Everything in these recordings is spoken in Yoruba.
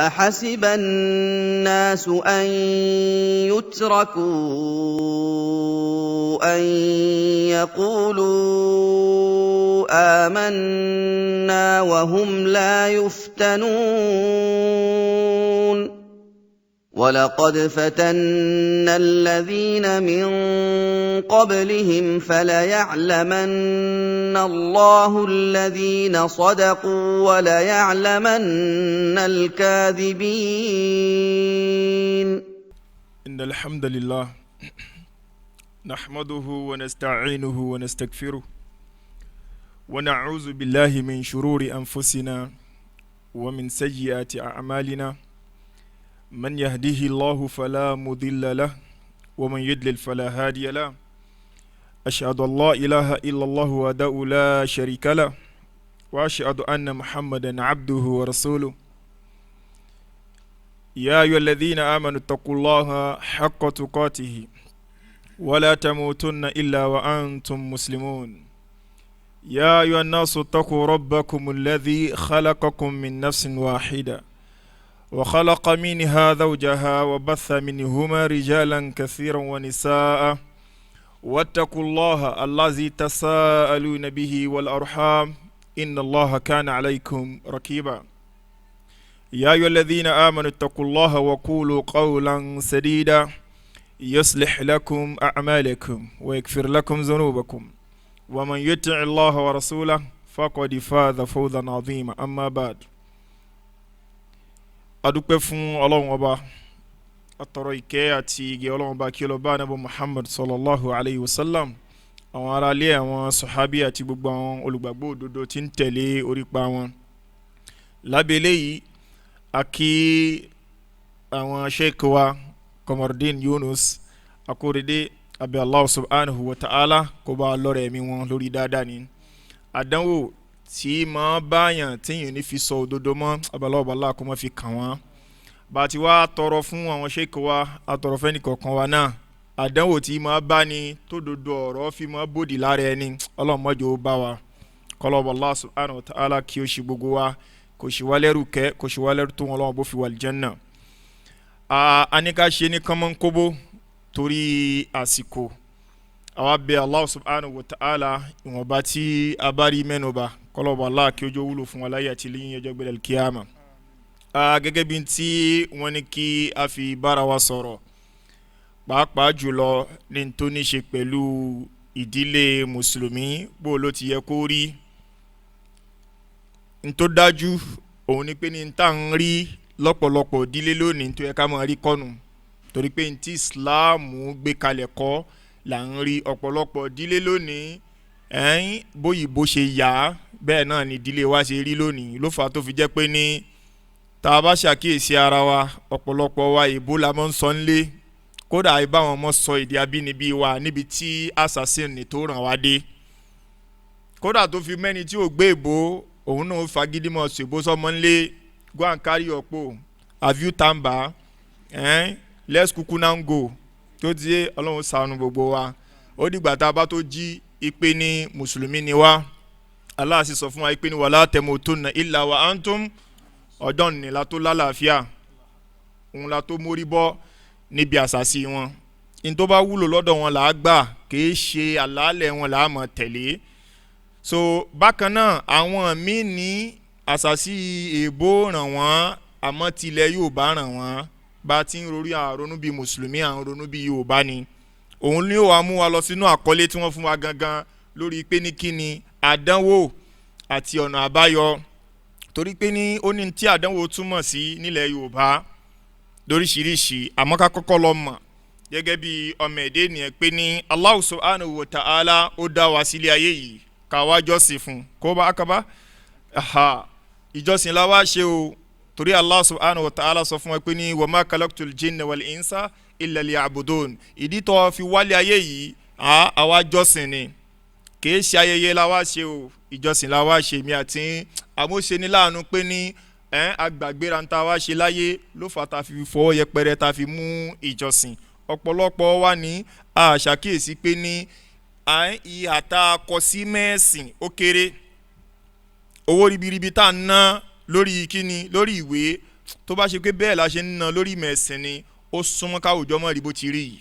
أحسب الناس أن يتركوا أن يقولوا آمنا وهم لا يفتنون ولقد فتنا الذين من قبلهم فليعلمن الله الذين صدقوا وليعلمن الكاذبين. إن الحمد لله نحمده ونستعينه ونستغفره ونعوذ بالله من شرور أنفسنا ومن سيئات أعمالنا من يهده الله فلا مضل له ومن يضلل فلا هادي له. أشهد أن لا إله إلا الله وحده لا شريك له وأشهد أن محمدا عبده ورسوله. يا أيها الذين آمنوا اتقوا الله حق تقاته ولا تموتن إلا وأنتم مسلمون. يا أيها الناس اتقوا ربكم الذي خلقكم من نفس واحدة وخلق منها زوجها وبث منهما رجالا كثيرا ونساء واتقوا الله الذي تساءلون به والأرحام إن الله كان عليكم رقيبا. يا أيها الذين آمنوا اتقوا الله وقولوا قولا سديدا يصلح لكم أعمالكم ويغفر لكم ذنوبكم ومن يطع الله ورسوله فقد فاز فوزا عظيما. أما بعد adúpẹ́ fún ọlọ́run ọba atọrọ ìkẹ́ àti ìgẹ́ ọlọ́run ọba kí ó lọ bá ànábì Muhammad sallallahu alayhi wa sallam, àwọn aráalé àwọn sọ̀hábí àti gbogbo àwọn olùgbàgbọ́ òdodo tí ń tẹ̀lé orípa wọn. lábẹ́ eléyìí a kí àwọn sheikh wa Qamardeen Yunus Akorede abẹ́ Allah subhanahu wa ta'ala kó bá lọ́rẹ̀ ẹ̀mí wọn lórí dáadáa ní àdánwò tí máa báyàn tíyìn ní fi sọ òdodo mọ́ abalọ́ọ̀bàlá kó má fi kàn wọ́n. bá ti wá tọrọ fún àwọn sheikh wa àtọrọ fẹ́ni kọ̀ọ̀kan wa náà àdánwò tí máa bá ní tó dodo ọ̀rọ̀ fi máa bòdì lára ẹni ọlọ́mọdé ó bá wa kọlọ́ọ̀bàlá subhanahu wa ta'ala kí ó ṣe gbogbo wa kò ṣe wá lẹ́rù kẹ́ kò ṣe wá lẹ́rù tó wọn lọ́wọ́ bó fi wà aljanna. aníkà ṣe ní kánmọ́nkóbó torí àsìkò àwa bẹ̀ Allah subhanahu wa ta'ala ìwọ̀nba tí a bá rí mẹ́nuba kọlọ́ọ̀bà Allah kí ó jọ wúlò fún wa láyé àti lẹ́yìn ọjọ́ gbẹ̀dẹ̀ kíyàmà. gẹ́gẹ́ bí tí wọ́n ní kí a fi bára wa sọ̀rọ̀ pàápàá jùlọ ní tó ní ṣe pẹ̀lú ìdílé mùsùlùmí bó ló ti yẹ kó rí. n tó dájú òun ni pé ní tá à ń rí lọ́pọ̀lọpọ̀ ìdílé lónìí tó yẹ ká máa rí kọ́nu torí pé ní tí Islam gbé kalẹ̀ kọ́ là ń rí ọ̀pọ̀lọpọ̀ ìdílé lónìí bóyìnbó ṣe yá bẹ́ẹ̀ náà ni ìdílé wa ṣe rí lónìí ló fà á tó fi jẹ́ pé ní tá a bá ṣàkíyèsí ara wa ọ̀pọ̀lọpọ̀ wa èbó la mọ́ ń sọ nílé kódà ìbáwọn ọmọ sọ èdè abínibí wa níbi tí assassin tó ràn wá dé kódà tó fi mẹ́ni tí ò gbé èbó òun náà fagídí mọ́ ṣèbó sọmọ nílé go and carry your po have you tamba let's kuku now go tó ti yé ọlọ́run ṣàánú gbogbo wa. ó dìgbà tá a bá tó jí ipe ní mùsùlùmí ni wá Allah sì sọ fún wa ipe ní wala tamutunna illa wa antum ọ̀dọ́ ní la tó lálàáfíà òun la tó mórí bọ́ níbi àṣàṣì wọn. in tó bá wúlò lọ́dọ̀ wọn là á gbà kìí ṣe àlàálẹ̀ wọn là á mọ̀ tẹ̀lé. so bákan náà àwọn míì ní àṣàṣì èèbó ràn wọ́n àmọ́ tilẹ̀ Yorùbá ràn wọ́n bá ti ń rorí àrònú bíi mùsùlùmí àrònú bíi Yorùbá ni. òun ni ó wàá mú wa lọ sínú àkọlé tí wọ́n fún wa gangan lórí pé ní kíni àdánwò àti ọ̀nà àbáyọ torí pé ní ó ní tí àdánwò túmọ̀ sí nílẹ̀ Yorùbá lóríṣiríṣi àmọ́ ká kọ́kọ́ lọ mọ̀ gẹ́gẹ́ bí ọmọ ẹ̀dẹ́ ènìyàn pé ní Allah subhanahu wa ta'ala ó dá wa sílé ayé yìí ká wá jọ́sìn fún kó bá akaba ìjọsìn la wá ṣe o torí Allah subhanahu wa ta'ala sọ fún wa pé ní wa ma khalaqtul jinna wal insa illa liya'budun. ìdí tó fi wálé ayé yìí àwa jọ́sìn ni kìí ṣe ayẹyẹ la wá ṣe o ìjọsìn la wá ṣe mi àti àmúṣe ní láàánú pé ní agbàgbéra ń ta wá ṣe láyé ló fà tá fi fọwọ́ yẹpẹrẹ tá fi mú ìjọsìn. ọ̀pọ̀lọpọ̀ wa ní àṣàkíyèsí pé ní ìhà tá a kọ sí mẹ́sìn ó kéré owó ribiribi tá a ná lórí kíni lórí ìwé tó bá ṣe pé bẹ́ẹ̀ la ṣe ń ná lórí mẹ̀sìn ni ó súnmọ́ káwùjọ mọ́ rí bó ti rí yìí.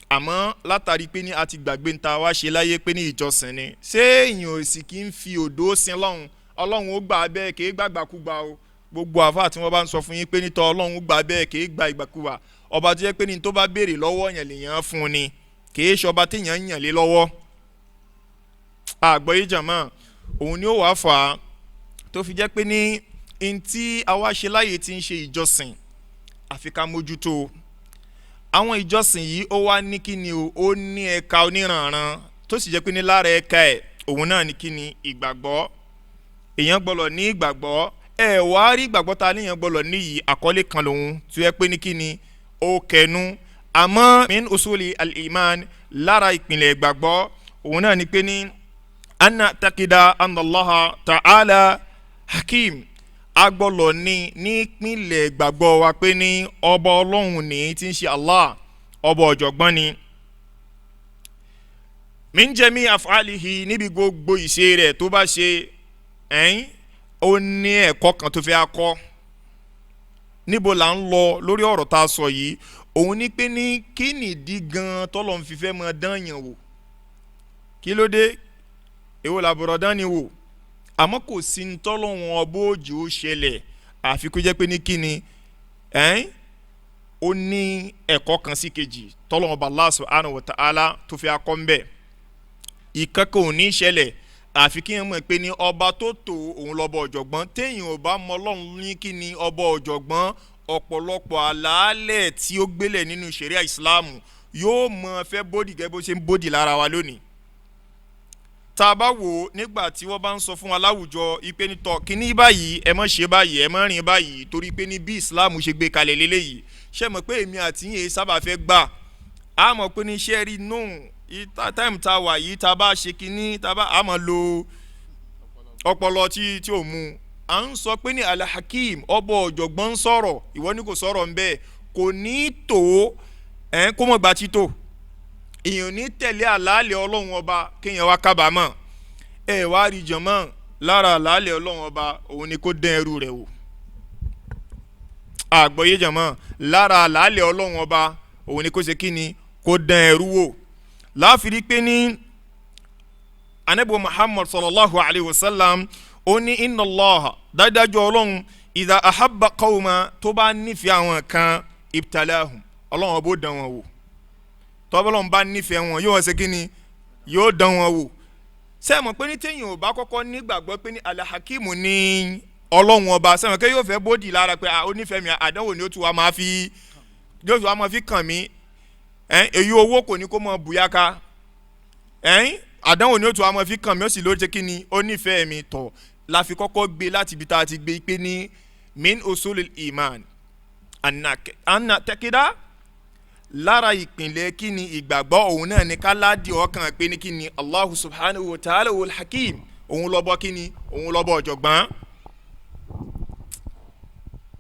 àmọ́ látàrí pé ní a ti gbàgbé níta wá ṣe láyé pé ní ìjọsìn ni ṣé èèyàn ò sì kí ń fi òdo sin ọlọ́run ó gbà bẹ́ẹ̀ kì í gbàgbàkúgbà o. gbogbo àfáà tí wọ́n bá ń sọ fún yín pé ní tọ́ ọlọ́run ó gbà bẹ́ẹ̀ kì í gba ìgbàkúgbà. ọba tó jẹ́ pé ní tó bá béèrè lọ́wọ́ yẹn lèèyàn fún ni kì í ṣọba téèyàn yàn lé lọ́wọ́. àgbọ̀yé jàmá òun ni ó wàá fà á tó fi jẹ́ pé ní ntí àwa ṣe láyé tí ń ṣe ìjọsìn àfi ká mójútó. àwọn ìjọsìn yìí ó wá ní kíni o ó ní ẹ̀ka oníranran tó sì jẹ́ pé ní lára ẹ̀ka ẹ̀ òun náà ní kíni ìgbàgbọ́. èèyàn gbọ́dọ̀ ní ìgbàgbọ́ wá rí ìgbàgbọ́ ta léèyàn gbọ́dọ̀ níyì àkọlé kan lòun tó yẹ pé ní kíni ó kẹnu. àmọ́ min usuli al-iman lára ìpìlẹ̀ ìgbàgbọ́ òun náà ní pé ní anna takida anallaha ta'ala hakim. agbọ́lọ̀ ní ìpínlẹ̀ ìgbàgbọ́ wa pé ní ọba ọlọ́run ní tí ń ṣe Allah ọba ọ̀jọ̀gbọ́n ni. min jami af'alihi níbi gbogbo ìṣe rẹ̀ tó bá ṣe ó ní ẹ̀kọ́ kan tó fẹ́ akọ́. níbo là ń lọ lórí ọ̀rọ̀ tá a sọ yìí òun ní pé ní kí nìdí gan tọ́lọ́run fi fẹ́ máa dán yàn wò. kí ló dé èwo làbọ̀rọ̀ dán ni wò. àmọ́ kò sí ní tọ́lọ́run ọbọ̀ òjò ó ṣẹlẹ̀ àfi kó jẹ́ pé ní kíni ó ní ẹ̀kọ́ kan sí kejì tọ́lọ́run ọba Allah subhanahu wa ta'ala tó fi akọ́ ń bẹ̀. ìkankan ò ní ṣẹlẹ̀ àfi kí n mọ̀ pé ní ọba tó tò òun lọ́bọ̀ ọ̀jọ̀gbọ́n téèyàn ò bá mọ Ọlọ́run ní kíni ọba ọ̀jọ̀gbọ́n ọ̀pọ̀lọpọ̀ àlàálẹ̀ tí ó gbélẹ̀ nínú ṣẹ̀ríà ìsìláàmù yóò mọ fẹ́ bódì gẹ́gẹ́ bó ṣe ń bódì lára wa lónìí. tá a bá wò ó nígbà tí wọ́n bá ń sọ fún wa láwùjọ ipe nítọ́ kíní báyìí ẹ má ṣe báyìí ẹ má rìn báyìí torí pé ní bí islam ṣe gbé kalẹ̀ léléyìí ṣe mọ̀ pé èmi àti yín sábà fẹ́ gbà á mọ̀ pé ní iṣẹ́ rí nù táìmù tá a wà yìí tá a bá ṣe kíní tá a bá a mọ̀ lo ọpọlọ tí ò mu à ń sọ pé ní alhakim ọbọ ọ̀jọ̀gbọ́n ń sọ̀rọ̀ ìwọ ni kò sọ̀rọ̀ ń bẹ́ẹ̀ kò ní tó kó mọ̀ gbà títò èèyàn ní tẹ̀lé àlàálẹ̀ ọlọ́run ọba kéèyàn wá kábàámọ̀ wá rí jọmọ́ lára àlàálẹ̀ ọlọ́run ọba òun ni kó dán ẹrú rẹ̀ wò àgbọ̀yé jọmọ́ lára àlàálẹ̀ ọlọ́run ọba òun ni kó ṣe kíni kó dán ẹrú wò láàfin pé ní anabi muhammad sallallahu alayhi wa sallam ó ní inna allah dájúdájú ọlọ́run idha ahabba qawma tó bá nífẹ̀ẹ́ àwọn kan ibtalahum ọlọ́run ọba ó dán wọn wò tọ́bọ́lọ́n bá nífẹ̀ẹ́ wọn yóò wọ́n ṣe kí ni yóò dán wọn wò sẹ́mọ̀ pé ní téèyàn ò bá kọ́kọ́ nígbàgbọ́ pé ní alahakimu ní ọlọ́run ọba sẹ́mọ̀ pé yóò fẹ́ bódì lára pé ó nífẹ̀ẹ́ mi àdánwò ni ó tún wá máa fi kàn mí èyí owó kò ní kó mọ bùyáká àdánwò ni ó tún wá máa fi kàn mí ó sì ló ṣe kí ni ó nífẹ̀ẹ́ mi tọ̀ la fi kọ́kọ́ gbé láti ibi tá a ti gbé pé ní min usulil iman anna takida lára ìpìlẹ̀ kí ni ìgbàgbọ́ òun náà ní ká ládìí ọkàn pé ní kí ni Allahu subhanahu wa ta'ala wal hakim òun lọ́bọ̀ kí ni òun lọ́bọ̀ ọ̀jọ̀gbọ́n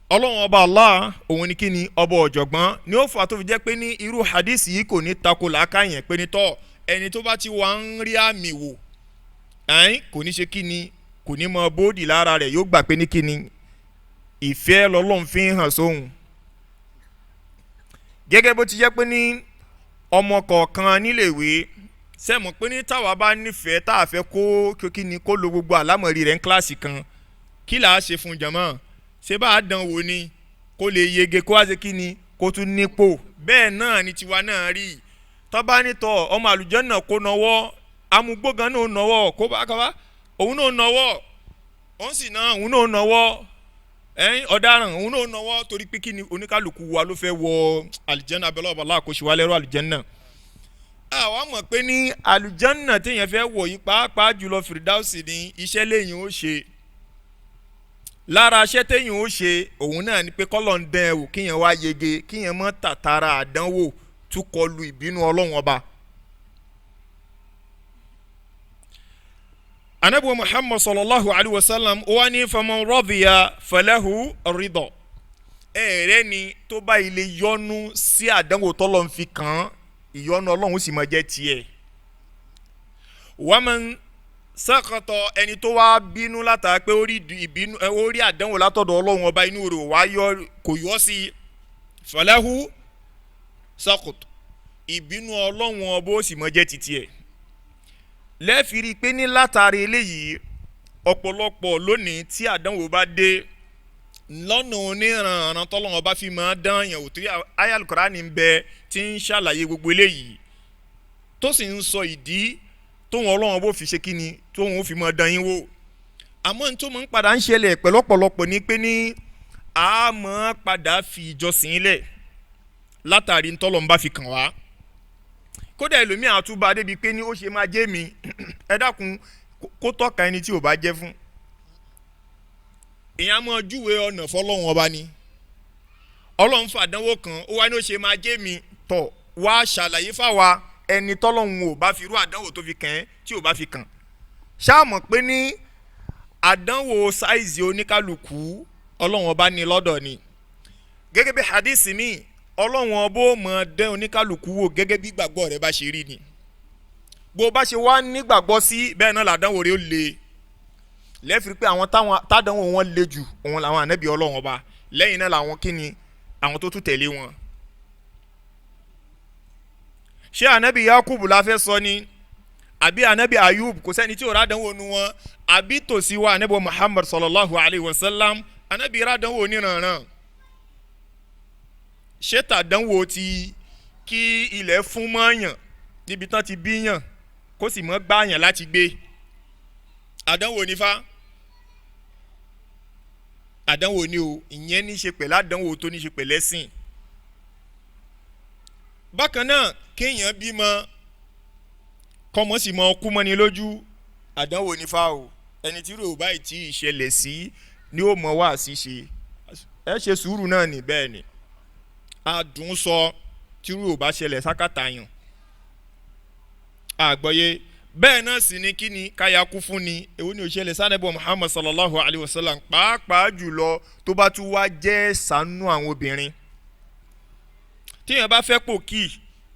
ọlọ́run ọba Allah òun ní kí ni ọba ọ̀jọ̀gbọ́n ni ó fà tó fi jẹ́ pé ní irú hadith yìí kò ní tako làákàyàn pé ní tọ́ ẹni tó bá ti wà ń rí àmì wò kò ní ṣe kí ni kò ní mọ bóòdì lára rẹ̀ yóò gbà pé ní kí ni ìfẹ́ lọ́lọ́run fi ń hàn sóhun gẹ́gẹ́ bó ti jẹ́ pé ní ọmọ kọ̀ọ̀kan níléèwé sẹ́mọ̀ pé ní táwa bá nífẹ̀ẹ́ tá a fẹ́ kó kí ni kó lo gbogbo àlámọ̀rí rẹ̀ ń kíláàsì kan kí là á ṣe fún jàmọ́ ṣé bá a dán wò ni kó lè yege kó wá ṣe kí ni kó tún nípò bẹ́ẹ̀ náà ni tiwa náà rí tọ́ba nítọ̀ ọmọ àlùjànnà kó nọwọ́ amúgbógan náà nọwọ́ kó bá kaba òun náà nọwọ́ òun sì náà òun náà nọwọ́ ọ̀daràn òun náà náwó torí pé kí ni oníkálukú wa ló fẹ́ wọ àlùjànnà abẹ́lẹ́ ọ̀bàlá àkóṣe wa lẹ́rọ àlùjànnà. àwa mọ̀ pé ní àlùjànnà téèyàn fẹ́ wọ̀ yìí pàápàá jùlọ fìrìdáùsì ní iṣẹ́ léyìn ó ṣe. lára iṣẹ́ téèyàn ó ṣe òun náà ni pé kọ́lọ̀ ń dán ẹ wò kíyàn wá yege kíyàn mọ́ tàtàrà àdánwò tún kọlu ìbínú ọlọ́run ọba. anabu muhammad sallallahu alaihi wasallam ó ní faman radiya falahu ridha ẹ̀rẹ́ ni tó bá ilé yọnu sí àdánwò tọ́lọ́ ń fi kàn ìyọnu ọlọ́run sì máa jẹ́ tiẹ̀ waman sẹ́kọ̀tọ̀ ẹni tó wá bínú látara pé ó rí àdánwò látọ̀dọ̀ ọlọ́run ọba inú rẹ̀ wá kò yọ sí falahu sẹ́kọ̀tọ̀ ìbínú ọlọ́run ọba ó sì mọ jẹ́ títí ẹ̀. lẹ́ẹ̀fìrí pé ní látàrí eléyìí ọ̀pọ̀lọpọ̀ lónìí tí àdánwò bá dé lọ́nà oníranran tọ́lọ́run ọba fi máa dán yẹn òtún àyá Al-Kùránì ń bẹ tí ń ṣàlàyé gbogbo eléyìí tó sì ń sọ ìdí tóun ọlọ́run bó fi ṣe kí ni tóun ó fi mọ dán yín wò. àmọ́ ní tó máa ń padà ń ṣẹlẹ̀ pẹ̀lọ́pọ̀lọpọ̀ ni pé ní a máa padà fi ìjọsìn lẹ̀ látàrí ntọ́lọ́run bá fi kàn wá. kódà ẹlòmíà àtúbà débi pé ní ó ṣe máa jẹ́ mi ẹ dákun kó tọ́ka ẹni tí ò bá jẹ́ fún. èèyàn máa júwe ọ̀nà fọlọ́run ọba ni ọlọ́run fàdánwò kan ó wá ní ó ṣe máa jẹ́ mi tọ̀ wá ṣàlàyé fáwa ẹni tọ́lọ́hun ò bá fi irú àdánwò tó fi kàn ẹ́ tí ò bá fi kàn. ṣáàmọ̀ pé ní àdánwò sáìzì oníkálukú ọlọ́run ọba ní lọ́dọ̀ ni. gẹ́gẹ́ bí hadisi mi ọlọ́run ọba ó mọ̀ dán oníkálukú wò gẹ́gẹ́ bí gbàgbọ́ rẹ bá ṣe rí ni. bó bá ṣe wá nígbàgbọ́ sí bẹ́ẹ̀ náà làdánwò rẹ ó le. lẹ́fìrí pé àwọn tádánwò wọn le jù òun làwọn ànábì ọlọ́run ọba lẹ́yìn náà làwọn kíni àwọn tó tún tẹ̀lé wọn. ṣé anabi Yakubu la fẹ́ sọ ni àbí anabi Ayub kò sẹ́ni tí ò rádánwò nu wọn àbí tòsí wa anabi Muhammad sallallahu alayhi wa sallam anabi rádánwò níranran. ṣé tàdánwò ti kí ilẹ̀ fún mọ́ọ̀yàn níbi tán ti bíyàn kó sì mọ́ gbáàyàn láti gbé àdánwò nífa àdánwò ni o ìyẹn ní í ṣe pẹ̀lú àdánwò tó ní í ṣe pẹ̀lú ẹ̀sìn. bákan náà kéèyàn bímọ kọ́mọ sì mọ kú mọ́ni lójú àdánwò nífa o ẹni tí rò báyìí tí ìṣẹ̀lẹ̀ sí ni ó mọ wá sí ṣe ẹ ṣe sùúrù náà ní bẹ́ẹ̀ ni adùn sọ tí rò bá ṣẹlẹ̀ sákàtà yàn àgbọ́yé bẹ́ẹ̀ náà sì ni kí ni káyà kú fún ni èwo ni ó ṣẹlẹ̀ sánẹ́bọ̀ Muhammad sallallahu alayhi wa sallam pàápàá jùlọ tó bá tún wá jẹ́ ṣàánú àwọn obìnrin tíyẹn bá fẹ́ pò kí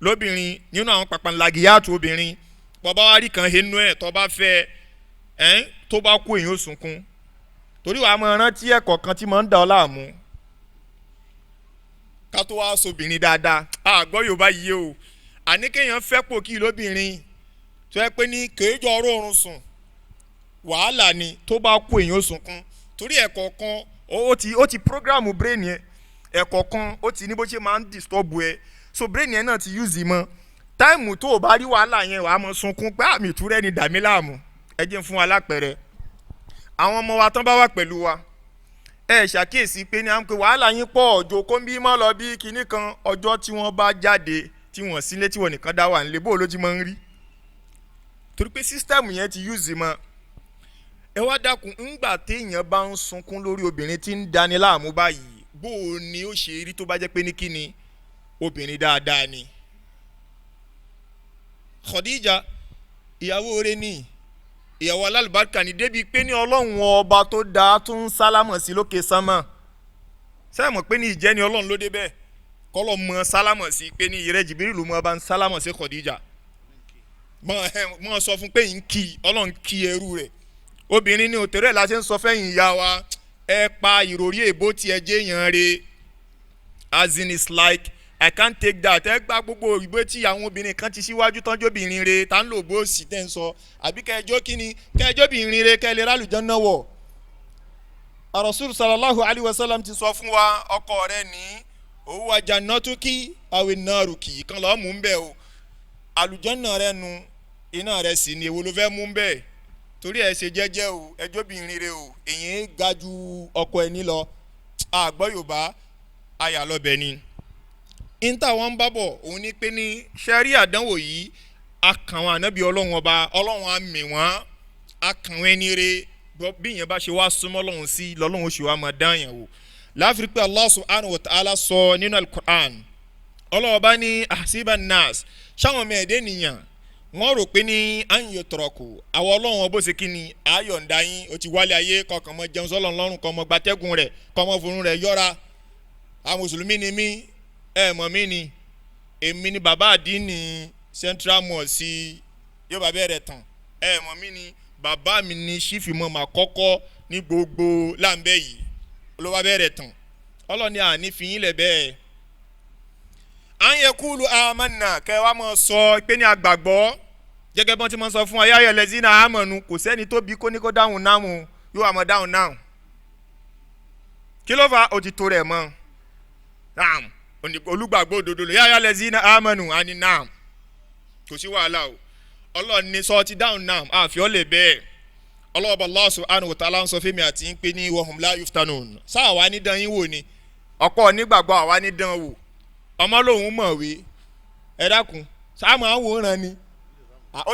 lóbìnrin nínú àwọn pàpàǹlàgìyàtò obìnrin bọ́bá wá rí kan henú ẹ̀ tó bá fẹ́ tó bá kú èyàn ó sunkún torí wàá mọ rántí ẹ̀kọ́ kan tí mo ń da ọ láàmú ká tó wá sobìnrin dáadáa àgbọ̀ Yorùbá yìí o àní kéèyàn fẹ́ pò kí lóbìnrin tó yẹ pé ní kéèjọ ọrọ̀run sùn wàhálà ni tó bá kú èyàn ó sunkún torí ẹ̀kọ́ kan ó ti program brain yẹn ẹ̀kọ́ kan ó ti ní bó ṣe máa ń disturb ẹ so brain yẹn náà ti use mọ́ táìmù tó o bá rí wàhálà yẹn wàá mọ sunkún pé àmì ìtúrẹ́ ni dàmí láàmú ẹ jẹ́ fún wa lápẹẹrẹ àwọn ọmọ wa tán bá wà pẹ̀lú wa ẹ ṣàkíyèsí pé ní à ń pe wàhálà yín pọ̀ ọjọ́ kó ń bí mọ́ lọ bí kinní kan ọjọ́ tí wọ́n bá jáde tí wọ́n sílé tí wọ́n nìkan dá wà nílé bó ló ti máa ń rí torí pé sísítẹ́ẹ̀mù yẹn ti use mọ́ ẹ wá dákun ńgbà téèyàn bá ń sunkún lórí obìnrin tí ń dani láàmú báyìí bó o ní ó ṣe rí tó bá jẹ́ pé ní kíni obìnrin dáadáa ni. Khadija ìyàwó rẹ̀ ní ìyàwó alálùbáríkà ní débi pé ní ọlọ́run ọba tó dáa tó ń sálámọ̀ sí lókè sánmọ̀ sẹ́mọ̀ pé ní ìjẹ́ ni ọlọ́run ló dé bẹ́ẹ̀ kọ́lọ́ mọ sálámọ̀ sí pé ní ìrẹ́ Jibrilu mọ́ bá ń sálámọ̀ sí Khadija mọ́ sọ fún pé ń kí ọlọ́run kí ẹrú rẹ̀ obìnrin ní òtẹ̀rẹ̀ la ṣe ń sọ fẹ́yìn ìyá wa ẹ pa ìròrí èbó tí ẹ jẹ́ yàn re as in it's like I can't take that ẹ gba gbogbo ìbò tí àwọn obìnrin kan ti síwájú tánjọ́ obìnrin re tá ń lò bó sì tẹ́ ń sọ àbí kẹjọ́ kíni kẹjọ́ obìnrin re kẹ́ lè rálùjọ́ náà wọ̀. Rasul sallallahu alayhi wa sallam ti sọ fún wa ọkọ rẹ ní òun wa jannatuki awi naruki kan lọ́ọ́ mú bẹ́ẹ̀ o àlùjànnà rẹ nu iná rẹ sì ni èwo ló fẹ́ mú bẹ́ẹ̀ torí ẹ ṣe jẹ́jẹ́ o ẹjọ́ obìnrin re o èyí ga ju ọkọ ẹni lọ àgbọ̀ Yorùbá àyà lọ́bẹ̀ ni. Níta wọn ń bábọ̀ òun ní pé ní sẹ́rí àdánwò yìí akàwọn ànábì ọlọ́run ọba ọlọ́run á mì wọ́n akàwọn ẹni re bí ìyẹn bá ṣe wá súnmọ́ ọlọ́run sí lọ́lọ́run oṣù wa máa dán yẹn wò láfi pé Allah subhanahu wa ta'ala sọ nínú al-Qur'an ọlọ́run ọba ní ahsiban nas ṣáwọn ọmọ ẹ̀dẹ́ nìyàn wọ́n rò pé ní àyè tọrọkù àwọn ọlọ́run ọbọ̀ ṣe kí ni ayọ̀ǹda yín o ti wálé ayé kọkàn mọ́ jẹun sọ́lọ́run lọ́rùn kọ́ mọ́ gbatẹ́gùn rẹ̀ kọ́ mọ́ fòrùn rẹ̀ yọ́ra àwọn mùsùlùmí ni mí mọ̀ mí ni èmi ni bàbá àdínì Central Mosque sí yóò bá bẹ̀rẹ̀ tán mọ̀ mí ni bàbá mi ní chief imam àkọ́kọ́ ní gbogbo láǹbẹ̀ yìí ló wá bẹ̀rẹ̀ tán ọlọ́ni àní fi yín lẹ̀ bẹ́ẹ̀ à ń yẹ kúlù amanna kẹ́ wá mọ̀ sọ pé ní àgbàgbọ́ gẹ́gẹ́ bọ́n ti mọ̀ sọ fún wa yáyọ̀ lẹ́sìn náà àmọ̀nù kò sẹ́ni tó bí kó ní kó dáhùn náà yóò àmọ́ dáhùn náà kí ló fà òtítọ́ rẹ̀ mọ́ naam olùgbàgbọ́ òdodo lò yáyọ̀ lẹ́sìn náà àmọ̀nù àní naam kò sí wàhálà o ọlọ́run ní sọ ti dáhùn náà àfi ọ́ lè bẹ́ẹ̀ ọlọ́ọ̀bà Allah subhanahu wa ta'ala ń sọ fẹ́mi àti ń pè ní wahum la yuftanun sáà wá ní dán yín wò ni ọ̀pọ̀ nígbàgbọ́ àwa ní dán wò ọmọ lòun mọ̀wé ẹ dákun sáà máa ń wòran ni ó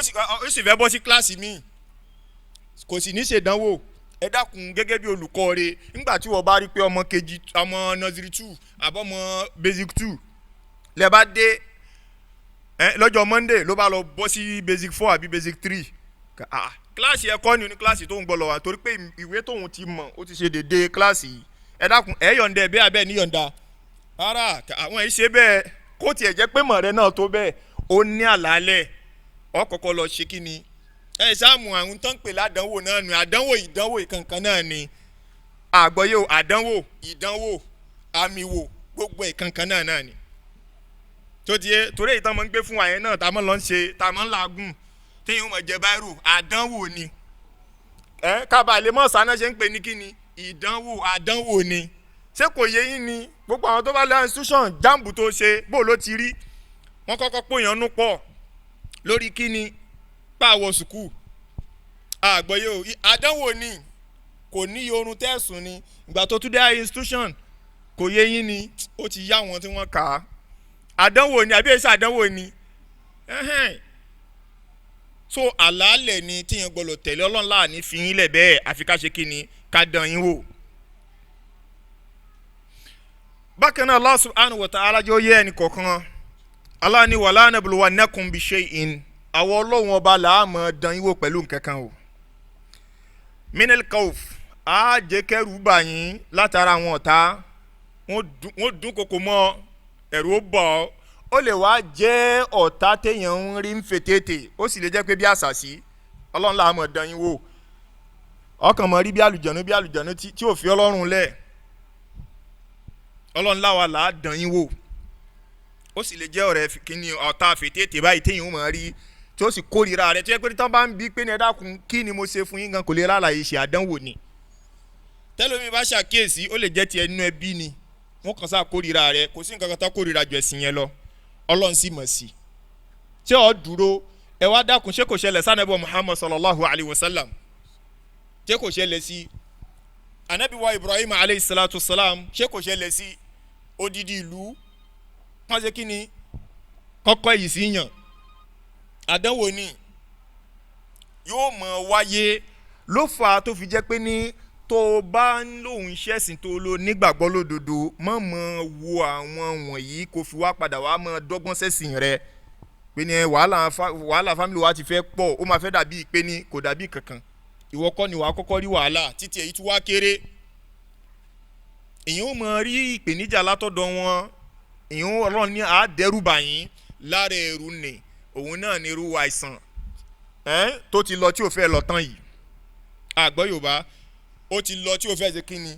sì fẹ́ bọ́ sí kíláàsì míì kò sì ní ṣèdánwò ẹ dákun gẹ́gẹ́ bí olùkọ́ rẹ nígbà tí wọ́n bá rí pé ọmọ kejì ọmọ nursery 2 àbọ̀mọ basic 2 lẹ́ bá dé lọ́jọ́ monday ló bá lọ bọ́ sí basic 4 àbí basic 3 kíláàsì ẹ̀kọ́ ni kíláàsì tóun gbọ́ lọ wá torí pé ìwé tóun ti mọ̀ ó ti ṣe déédéé kíláàsì yìí ẹ dákun ẹ yọ̀ǹda ẹ̀ bẹ́ẹ̀ abẹ́ ní yọ̀ǹda rárá àwọn ẹ̀ ṣe bẹ́ẹ̀ kó tiẹ̀ jẹ́ pé mọ̀ rẹ náà tó bẹ́ẹ̀ ó ní àlàálẹ̀ ọ kọ́kọ́ lọ ṣe kí ni ẹ sáàmù àwọn tó ń pè ládánwò náà nù àdánwò ìdánwò ìkankan náà ni àgbọ̀yé o àdánwò ìdánwò àmìwò gbogbo ìkankan náà ni tó ti yé torí èyí tá a máa ń gbé fún wa yẹn náà tá a máa ń lọ ṣe tá a máa ń làágùn téèyàn máa jẹ báírò àdánwò ni kábà lè mọ̀ sáná ṣe ń pè ní kí ni àdánwò ni ṣé kò yé yín ni gbogbo àwọn tó bá lọ institution jambu tó ṣe bó ló ti rí wọ́n kọ́kọ́ pòyàn nú pọ̀ lórí kí ni pàwọ̀ sùkúù àgbọ̀yé o àdánwò ni kò ní yorùn tẹ̀sùn ni ìgbà tó tún dé institution kò yé yín ni ó ti yá wọn tí wọ́n kà á àdánwò ni àbí èsì àdánwò ni so àlàálẹ̀ ni tíyẹn gbọ́dọ̀ tẹ̀lé ọlọ́run láàní fi yín lẹ̀ bẹ́ẹ̀ àfi ká ṣe kí ni ká dán yín wò. bákan náà Allah subhanahu wa ta'ala jẹ́ ó yé ẹnì kọ̀ọ̀kan Allah ni wala nabluwannakum bi shay'in àwọn ọlọ́run ọba làámọ̀ dán yín wò pẹ̀lú nǹkan kan o. minel kauf á jẹ́ kẹ́rù bà yín látara àwọn ọ̀tá wọ́n dún kòkò mọ́ ẹ̀rù ó bọ̀ ọ́ ó lè wá jẹ́ ọ̀tá téèyàn ń rí ń fètètè ó sì lè jẹ́ pé bí àṣàṣì ọlọ́run làámọ̀ dán yín wò ọkàn mọ̀ rí bí àlùjànnú tí ò fi ọlọ́run lẹ̀ ọlọ́run láwa là á dán yín wò ó sì lè jẹ́ ọ̀rẹ́ kíni ọ̀tá fètètè báyìí téèyàn ó mọ̀ rí tí ó sì kórìíra rẹ̀ tó yẹ pé tán bá ń bí pé ní ẹ dákun kí ni mo ṣe fún yín gan kò lè rálàyé ṣe àdánwò ni tẹ́lómi bá ṣàkíyèsí ó lè jẹ́ ti ẹnu ẹbí ni wọ́n kàn sá kórìíra rẹ̀ kò sí nǹkan kan tó kórìíra ju ẹ̀sìn yẹn lọ ọlọ́run sì mọ̀ sí ṣé ọ dúró ẹ wá dákun ṣé kò ṣẹlẹ̀ sanabu Muhammad sallallahu alayhi wa sallam ṣé kò ṣẹlẹ̀ sí anabi wa Ibrahim alayhi salatu salam ṣé kò ṣẹlẹ̀ sí odidi ìlú wọ́n ṣe kí ni kọ́kọ́ yìí sí yàn àdánwò ni yóò mọ̀ wáyé ló fà á tó fi jẹ́ pé ní tó o bá ń lòun ṣẹ̀sìn tó o lo nígbàgbọ́ lódodo mọ̀ wo àwọn wọ̀nyí kó fi wá padà wá mọ̀ dọ́gbọ́n ṣẹ̀sìn rẹ pé ní wàhálà fámìlì wa ti fẹ́ pọ̀ ó máa fẹ́ dàbí pé ní kò dàbí kankan ìwọ kọ́ ni wàá kọ́kọ́ rí wàhálà títí èyí tún wá kéré èyí ó mọ̀ rí ìpèníjà látọ̀dọ̀ wọn èyí ó Ọlọ́run ní àádẹ́rùbà yín lára ẹ̀rù nì òun náà ní irú àìsàn tó ti lọ tí ò fẹ́ lọ tán yìí àgbọ̀ Yorùbá ó ti lọ tí ò fẹ́ ṣe kíni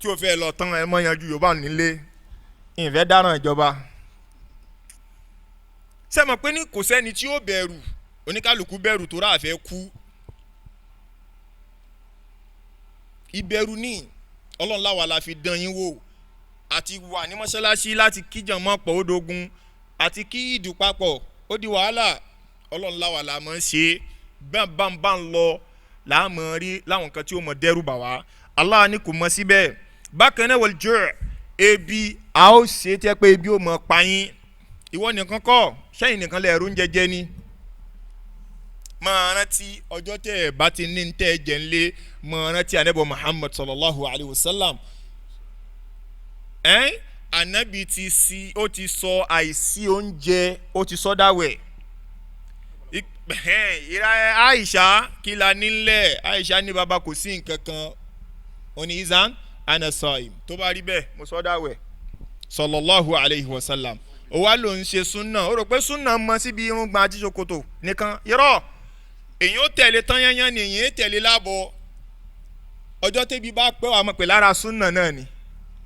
tí ò fẹ́ lọ tán ẹ mọ́ yanjú Yorùbá nílé ìfẹ́ dáràn ìjọba sẹ́mọ̀ pé ní kò sẹ́ni tí ó bẹ̀rù oníkálukú bẹ̀rù tó rà fẹ́ kú ìbẹ̀rù ní Ọlọ́run láwa la fi dán yín wò àti wà ní mọ́ṣáláṣí láti kíjàn mọ́ pọ̀ ó dogun àti kí ìdù papọ̀ ó di wàhálà Ọlọ́run láwa la mọ̀ ń ṣe bá ń lọ láàmọ̀ rí láwọn nǹkan tí ó mọ̀ dẹ́rù bà wá Allah ní kò mọ̀ síbẹ̀ bákan náà wal ju' ebi a ó ṣe tẹ́ pé ebi ó mọ̀ pa yín ìwọ nìkan kọ́ sẹ́yìn nìkan lè ẹ̀rú ń jẹjẹ ni máa rántí ọjọ́ tẹ́ ẹ̀ bá ti ní tẹ́ ẹ jẹ́ ńlé máa rántí anabi Muhammad sallallahu alayhi wa sallam anabi ó ti sọ àìsí oúnjẹ ó ti sọ dáwẹ̀ Aisha kí la nílẹ̀ Aisha ní baba kò sí nǹkan kan oní izan anasaim tó bá rí bẹ́ẹ̀ mo sọ dáwẹ̀ sallallahu alayhi wa sallam ó wá ló ń ṣe súnà ó rò pé súnà mọ síbi irùngbọ̀n àti ṣòkòtò nìkan irọ́ èyàn ó tẹ̀lé tán yányán ni èyàn ó tẹ̀lé lábọ̀ ọjọ́ tẹ́bi bá pẹ́ wà mọ̀ pé lára súnà náà ni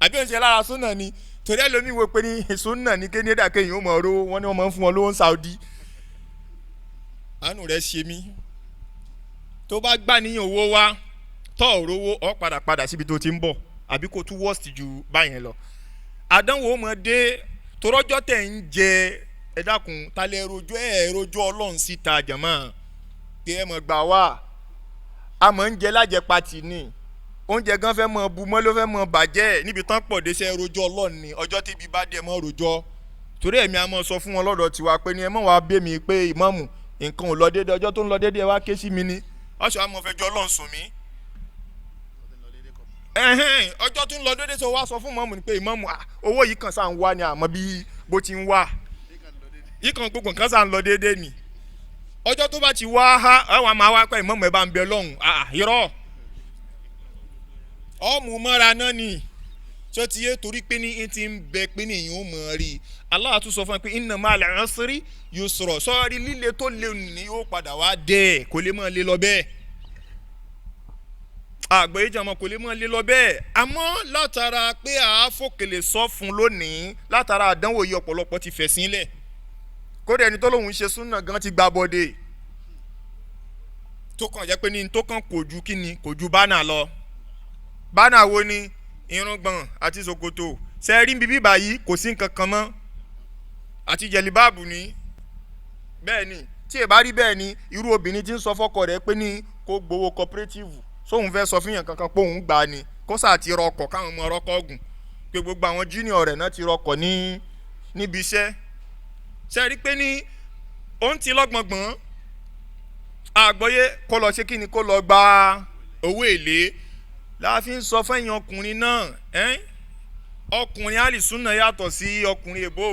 àbí òun ṣe lára súnà ni torí ẹlòmíì wo pé ní súnà ní kéde dàkẹ́ èyàn ó mọ̀ ọ́rọ́ wọn ni wọ́n máa ń fún wọn lówó Saudi àánú rẹ̀ ṣe mí tó bá gbà níyàn owó wá tọ́ ọ̀rọ̀ owó ọ̀ padà síbi tó ti ń bọ̀ àbí kò tún worst ju báyẹn lọ àdánwò ọmọdé torọ́jọ́ tẹ̀ ń jẹ ẹ dákun talẹ̀ rojọ́ ọlọ́run síta jàmá pé ẹ mọ̀ gbà wá a mọ̀ ń jẹ lájẹpatì ni oúnjẹ gan fẹ́ mọ̀ bu mọ́ ló fẹ́ mọ̀ bàjẹ́ níbi tán pọ̀ dé sẹ́ rojọ́ ọlọ́run ni ọjọ́ tíbi bá dé mọ́ rojọ́ torí ẹ̀mí a mọ̀ sọ fún wọn lọ́dọ̀ tiwa pé ni ẹ mọ̀ wá bẹ́ mi pé ìmáàmù nǹkan ò lọ déédéé ọjọ́ tó ń lọ déédéé wá ké sí mi ni ọ̀ṣọ́ àmọ́ fẹ́ jọ ọlọ́run sùn mí ọjọ́ tó ń lọ déédéé tó wá sọ fún ìmáàmù ni pé ìmáàmù owó yìí kan sáà ń wá ni àmọ́ bí bó ti ń wá yìí kan gbogbo nǹkan sáà ń lọ déédéé ni ọjọ́ tó bá ti wá àwọn máa wá pẹ́ ìmáàmù ẹ̀ bá ń bẹ lọ́hùn irọ́ ọmọ mọ́ra náà ni tí ó ti yé torí pé ní ti ń bẹ pé ní èyàn ó mọ̀ rí Allah tún sọ fún ẹ pé inna ma'al usri yusra sọ́ọ́rí líle tó lé ní yóò padà wá dé kò lè mọ̀ lé lọ bẹ́ẹ̀ àgbẹ̀ ìjàmọ̀ kò lè mọ̀ lé lọ bẹ́ẹ̀ àmọ́ látara pé àáfòkèlè sọ fún lónìí látara àdánwò yìí ọ̀pọ̀lọpọ̀ ti fẹ̀ sílẹ̀ kódà ẹni tó lóun ṣe súnà gan ti gba bọ́dé tó kàn jẹ́ pé ní tó kàn kò ju kíni kò ju bánà lọ bánà wo ni irùngbọ̀n àti ṣòkòtò sẹ́ẹ̀rí bíbí báyìí kò sí nǹkan kan mọ́ àti jẹ̀líbáàbù ni bẹ́ẹ̀ ni tí ẹ bá rí bẹ́ẹ̀ ni irú obìnrin tí ń sọ fọ́kọ rẹ̀ pé ní kó gbowó cooperative sóun fẹ́ sọ fún yàn kankan pé òun gbà á ni kó sáà ti rọkọ̀ káwọn ọmọ rọkọ̀ gùn pé gbogbo àwọn junior rẹ̀ náà ti rọkọ̀ níbi iṣẹ́ sẹ́ẹ̀rí pé ní òun ti lọ́gbọ̀ngbọ̀n àgbọ́yé kó lọ ṣe kí ni kó lọ gba owó èlé láàfin sọ fẹ́yìn ọkùnrin náà ọkùnrin àlìsúnà yàtọ̀ sí ọkùnrin èbó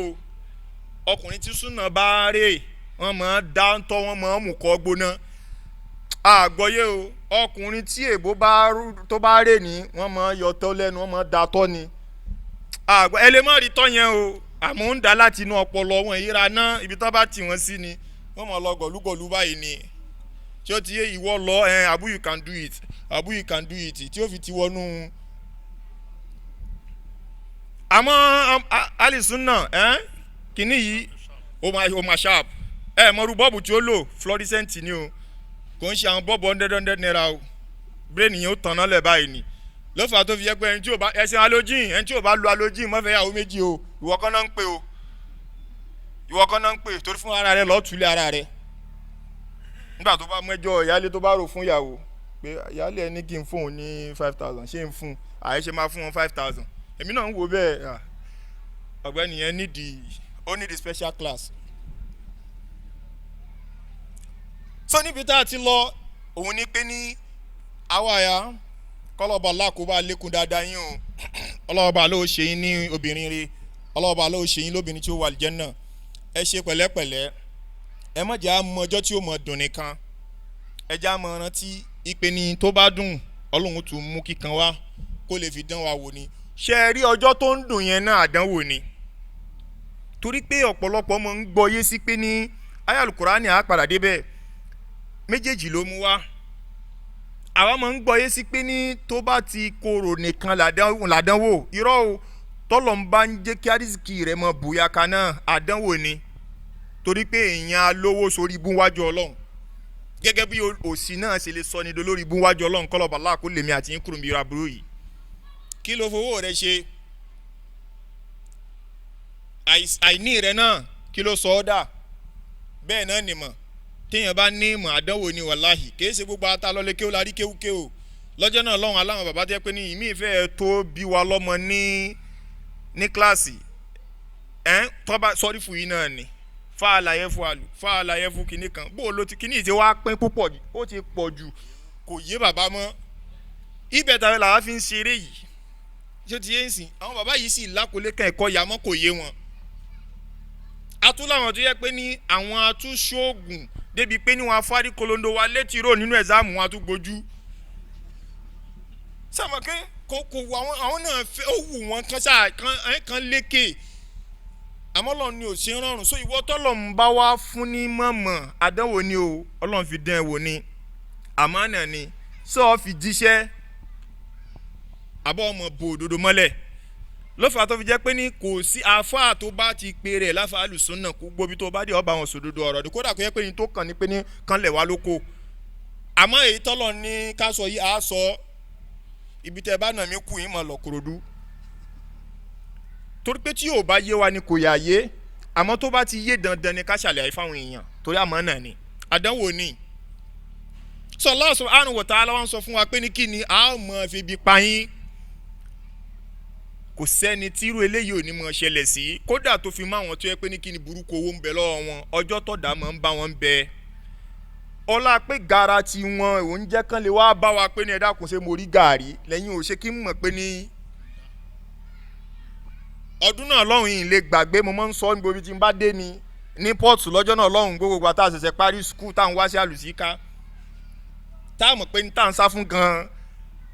ọkùnrin tí súnà bá rè wọ́n máa dá ń tọ́ wọ́n máa mú kọ́ gbóná àgbọ́yé o ọkùnrin tí èbó tó bá rè ní wọ́n máa yọ tọ́ lẹ́nu wọ́n máa da tọ́ ni ẹ lè má rí tọ́ yẹn o àmọ́ ń dá láti inú ọpọlọ wọn ìyíra náà ibi tó bá tì wọ́n sí ni wọ́n máa lọ gọ̀lúgọ̀lú báyìí ni tí ó ti yé ìwọ lọ abu you can do it abu you can do it tí ó fi ti wọnú. àmọ́ alisunna kìíní yìí o ma sharp mọ̀rú bọ́ọ̀bù tí ó lò fluorescent ni o kò ń ṣe àwọn bọ́ọ̀bù 100 naira o brain yẹn ó tàn náà lẹ̀ báyìí ni lọ́fà tó fi yẹ pé ẹni tí ò bá ẹsẹ̀ halogen ẹni tí ò bá lo halogen mọ́fẹ́ yàwó méjì o ìwọ kan náà ń pè o ìwọ kan náà ń pè torí fún ara rẹ lọ́ọ́ tulẹ̀ ara rẹ nígbà tó bá mẹ́jọ ìyáálé tó bá rò fún ìyàwó pé ìyáálé ẹni kí n fún òun ní 5,000 ṣé n fún àyè máa fún wọn 5,000 èmi náà ń wo bẹ́ẹ̀ ọ̀gbẹ́ni yẹn nídìí special class. sọ níbi tá a ti lọ òun ní pé ní àwàyà kọlọ́ọ̀bà aláàkóbá lékun dáadáa yín o ọlọ́ọ̀bà ló ṣe yín ní obìnrin rí ọlọ́ọ̀bà ló ṣe yín lóbìnrin tí ó wà àlùjánnà ẹ ṣe pẹ̀lẹ́pẹ̀lẹ́ ẹ má jẹ́ àmọ́ ọjọ́ tí ó mọ̀ dùn nìkan ẹ jẹ́ àmọ́ rántí ìpè ní tó bá dùn ọlọ́run tún mú kíkan wá kó lè fi dán wa wò ni ṣé ẹ rí ọjọ́ tó ń dùn yẹn náà àdánwò ni torí pé ọ̀pọ̀lọpọ̀ mọ̀ ń gbọ́ yé sí pé ní àyá Al-Kùránì á padà débẹ̀ méjèèjì ló mú wá àwa mọ̀ ń gbọ́ yé sí pé ní tó bá ti korò nìkan làdánwò irọ́ o tọ́lọ̀ ń bá ń jẹ́ kí àrísìkì rẹ̀ mọ̀ bùyà kan náà àdánwò ni torí pé èèyàn alówó sórí ibú wájú ọlọ́run gẹ́gẹ́ bí òsì náà ṣe lè sọ ní dolórí ibú wájú ọlọ́run kọ́lọ̀ bàlá kó lèmi àti yín kúrò níbi aburú yìí kí ló fowó rẹ ṣe àìní rẹ náà kí ló sọ ọ́ dà bẹ́ẹ̀ náà nìmọ̀ téèyàn bá ní ìmọ̀ àdánwò ni wàláhì kìí ṣe gbogbo ata lọ́lẹ̀ kéwù la rí kéwùké o lọ́jọ́ náà lọ́hùn aláwọn bàbá tẹ́ pé ní ìmí ìfẹ́ tó bí wa lọ́mọ ní kíláàsì tọ́ba sọ́rí fún yìí náà ni fàlàyé fún àlù fàlàyé fún kinní kan bó ló ti kinní ìṣe wá pín púpọ̀ jù ó ti pọ̀ jù kò yé bàbá mọ́ ibẹ̀ tàbí làwa fi ń ṣeré yìí ṣé ti yé ń sìn àwọn bàbá yìí sì lákòólé kan ẹ̀kọ́ yà mọ́ kò yé wọn atúláwọn tó yẹ pé ní àwọn atúnṣoògùn débi pé ní wọn afárí kolondo wa létí rò nínú ẹ̀sáàmù wọn atúgbójú sàmọ̀kẹ́ kò wọ àwọn náà fẹ́ ó wù wọn kan lékè àmọ́ Ọlọ́run ni ò ṣe ń rọrùn. So ìwọ tọ́lọ́run bá wá fún ní mọ̀mọ́ àdánwò ni o, Ọlọ́run fi dán ẹ wò ni, àmánà ni, sọ fi jíṣẹ́ àbọ̀ ọmọ bò òdodo mọ́lẹ̀. Ló fà tó fi jẹ́ pé ní kò sí àáfàá tó bá ti pe rẹ̀ láfa àlùsùnnà kó gbóbi tó bá dé ọba wọn sòdodo ọ̀rọ̀ ni, kódà kó yẹ pé ní tó kàn ní pé ní kan lẹ̀ wá lóko. Àmọ́ èyí tọ́lọ̀ ní ká sọ yìí á sọ ibi tẹ́ bá nà mí kú yín mọ̀ lọ́kùrọ̀dú. Torí pé tí yóò bá yé wa ni kò yà yé, àmọ́ tó bá ti yé dandan ni ká ṣàlàyé fáwọn èèyàn torí àmánà ni, àdánwò ni. So Allah subhanahu wa ta'ala wá ń sọ fún wa pé ní kí ni a ó mọ̀ fi bí pa yín. Kò sẹ́ni tírú eléyìí ò ní mọ̀ ṣẹlẹ̀ sí, kódà tó fi máa wọn tó yẹ pé ní kí ni burúkú owó ń bẹ lọ́wọ́ wọn, ọjọ́ tó dá mọ̀ ń bá wọn bẹ. Ọlá pé gàrà tí wọn ò ń jẹ́ kán lè wá bá wa pé ní ẹ dákun ṣe mo rí gàrí lẹ́yìn ò ṣe kí n mọ̀ pé ní ọdún náà lọ́hùn yìí lè gbàgbé. Mo máa ń sọ níbo tí n bá dé ní pọ́ọ̀tù lọ́jọ́ náà lọ́hùn gbogbo àti àṣẹ̀ṣẹ̀ parí skul táwọn wá sí àlùsíká táwọn mọ̀ pé ní táwọn sá fún gan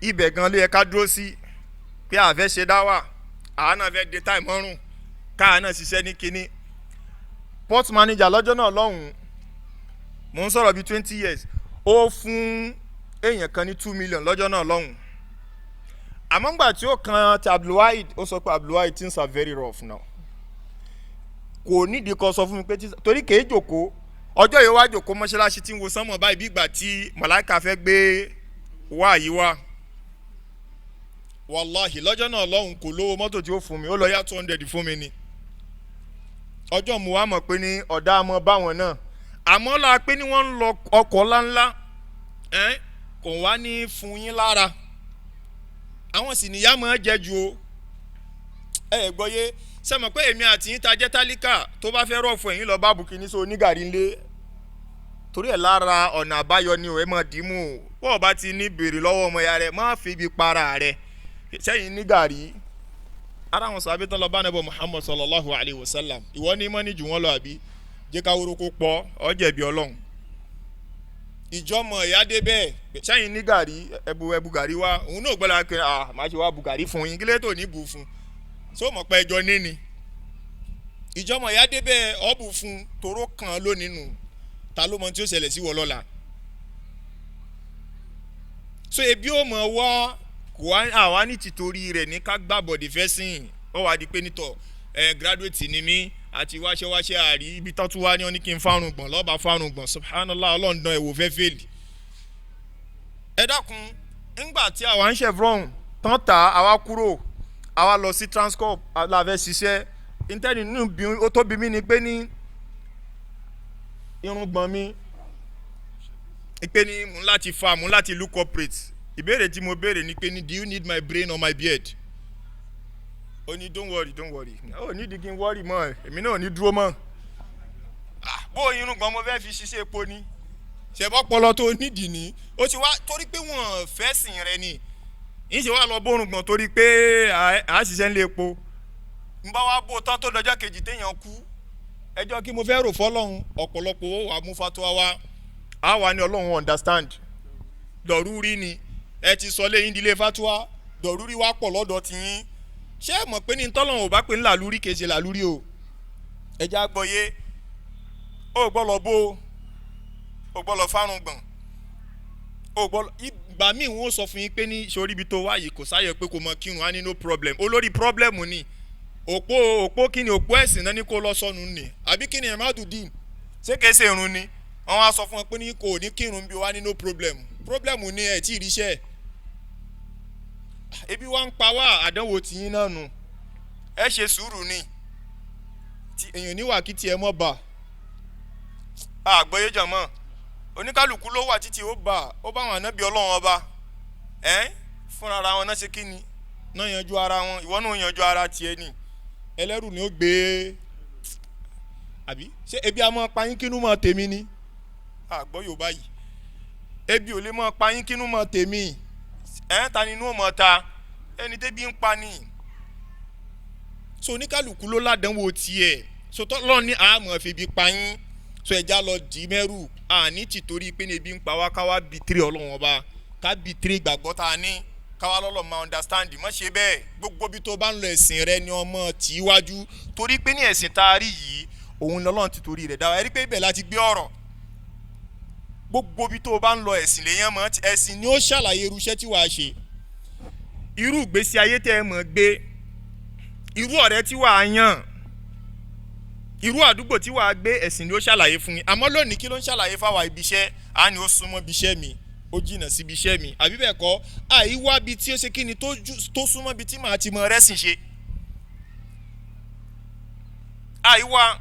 ibẹ̀ gan ló yẹ ká dúró sí pé àfẹ́ ṣe dáwà àwọn náà fẹ́ de táì mọ́rùn káà náà ṣiṣẹ́ ní kinní. port manager lọ́jọ́ náà lọ́hùn mo ń sọ̀rọ̀ bíi 20 years ó fún èèyàn kan ní 2 million lọ́jọ́ náà lọ́hùn. Àmọ́ ńgbà tí ó kan ti Abdulwahid ó sọ pé Abdulwahid things are very rough now. Kò nídìí kan sọ fún mi pé torí kèé jòkó ọjọ́ yìí wá jòkó mọ́ṣáláṣí tí ń wo sánmọ̀ báyìí bí ìgbà tí màláìka fẹ́ gbé wá yìí wá. Wàláhì lọ́jọ́ náà lọ́hùn kò lówó mọ́tò tí ó fún mi, ó lọ yá 200 fún mi ni. Ọjọ́ mo wá mọ̀ pé ní ọ̀dà àmọ́ báwọn náà àmọ́ la pé ní wọ́n ń lọ ọkọ̀ ńláńlá kò wá ní fún yín lára. Àwọn sì níyà máa jẹ ju o gbọ́yé sẹ́mọ̀ pé èmi àti yín ta jẹ́ tálíkà tó bá fẹ́ rọ̀fù ẹ̀yìn lọ bá bùkínní so onígàrí ńlé torí ẹ̀ lára ọ̀nà àbáyọ ni ò ẹ mọ̀ dìímù bó o bá ti ní béèrè lọ́wọ́ ọmọ ya rẹ̀ má fi ibi para rẹ̀ sẹ́yìn nígàrí. Ara wọn sàbí tán lọ bá nàbọ̀ Muhammad sallallahu alayhi wa sallam ìwọ ní mọ́ ní jù wọ́n lọ àbí jẹ́ ká wúro kó pọ̀ ọ́ jẹ̀bi Ọlọ́run. Ìjọmọ̀ ìyá dé bẹ́ẹ̀ sẹ́yìn ní gàrí ẹbu gàrí wá òun náà gbọ́dọ̀ pé máa ṣe wá bu gàrí fún yín kílẹ̀ tó ní bu fún so mọ̀ pé ẹjọ́ níní. Ìjọmọ̀ ìyá dé bẹ́ẹ̀ ọ́ bu fún toró kan lónìí nù ta ló mọ tí ó ṣẹlẹ̀ sí wọ lọ́la. So ebi ó mọ̀ wá kò wá àwa ní tìtorí rẹ̀ ní ká gbàbọ̀dé fẹ́ sìn ó wá di pé nítọ̀ graduate ni mí àti wáṣẹ́wáṣẹ́ àrí ibi tó tún wá ní ọ́ní kí n fárun gbọ̀n lọ́ba fárun gbọ̀n subhanallah ọlọ́ọ̀dán ẹ̀wò fẹ́ fèlì. Ẹ dákun ńgbà tí àwa ń chevron tán ta àwa kúrò àwa lọ sí Transcorp aláfẹ́ ṣiṣẹ́ intanet nínú bí ó tó bí mí ni pé ní irùngbọ̀n mi pé ní mò ń láti fa mò ń láti look corporate. Ìbéèrè tí mo béèrè ni pé ní do you need my brain or my beard? Ó ní don't worry ó ní digi worry mọ́ èmi náà ní dúró mọ́. Bó irùngbọ̀n mo fẹ́ fi ṣiṣẹ́ epo ni ṣẹ̀bọ́ pọlọ tó nídìí ni ó ti wá torí pé wọ́n fẹ́ sìn rẹ ni yìí ṣe wá lọ bórùngbọ̀n torí pé à ṣiṣẹ́ ńlẹ̀ epo ń bá wá bó tán tó dọjọ́ kejì téèyàn kú ẹjọ́ kí mo fẹ́ rò fọ́lọ́run ọ̀pọ̀lọpọ̀ owó wà mú fatuwa wa á wà ní Ọlọ́run understand dọ̀rúrí ni ẹ ti sọ lẹ́yìn ìdílé fatuwa dọ̀rúrí wá pọ̀ lọ́dọ̀ tiyín ṣé ẹ mọ̀ pé ní tọ́lọ́run ò bá pè ní làlúrí kìí ṣe làlúrí o ẹjẹ́ àgbọ̀yé ó gbọ́dọ̀ bó ó gbọ́dọ̀ fárun gbọ̀n ó gbọ́dọ̀ ìgbà míì wọ́n sọ fún yín pé ní sórí ibi tó wáyé kò sáyẹ pé kò mọ kírun á ní no problem olórí problem ni òpó kí ni òpó ẹ̀sìn náà ní kó lọ sọnù ni àbí kí ni Ahmadudeen ṣé kìí ṣe irun ni wọ́n wá sọ fún wọn pé ní kò ní kírun bí wá ní no problem ni ẹ̀ tí ì ríṣẹ́ ebi wá ń pa wá àdánwò tìyín náà nù ẹ ṣe sùúrù ni tí èèyàn níwà kí tiẹ̀ mọ́ bà àgbọ̀yé jàmọ́ oníkálukú ló wà títí ó bá àwọn ànábì Ọlọ́run ọba fúnra ara wọn náà ṣe kí ni náà yanjú ara wọn ìwọ náà yanjú ara tiẹ̀ ni ẹlẹ́rù ni ó gbé àbí ṣé ebi a máa pa yín kínú mọ́ tèmi ni àgbọ̀ Yorùbá yìí ebi ò lè máa pa yín kínú mọ́ tèmi ta ni inú ọmọ ta ẹni tẹ́bi ń pa ni so oníkálukú ló ládánwò tiẹ̀ so tọ́lọ́ ní àmọ́ febi pa yín so ẹja lọ dì í mẹ́rù àní tìtorí pé ní ebi ń pa wá ká wá bìtírì Ọlọ́run ọba ká bìtírì gbàgbọ́ ta ní káwa lọ́lọ́ máa understand má ṣe bẹ́ẹ̀ gbogbo bí tó bá ń lọ ẹ̀sìn rẹ ni ọmọ tì í wájú torí pé ní ẹ̀sìn tá a rí yìí òun lọ́lọ́run ti torí rẹ̀ dáwọ́ ẹ rí pé ibẹ̀ láti gbé ọ̀rọ̀ gbogbo bí tó bá ń lọ ẹ̀sìn lèyàn mọ́ ẹ̀sìn ni ó ṣàlàyé irú iṣẹ́ tí wàá ṣe irú ìgbésí ayé tẹ́ ẹ mọ̀ gbé irú ọ̀rẹ́ tí wàá yàn irú àdúgbò tí wàá gbé ẹ̀sìn ni ó ṣàlàyé fún yín àmọ́ lónìí kí ló ń ṣàlàyé fáwa ibi iṣẹ́ á ní ó súnmọ́ ibi iṣẹ́ mi ó jìnnà sí ibi iṣẹ́ mi àbí bẹ́ẹ̀ kọ́ àìwá bi tí ó ṣe kí ni tó súnmọ́ bi tí màá ti mọ rẹ́sìn ṣe àìwá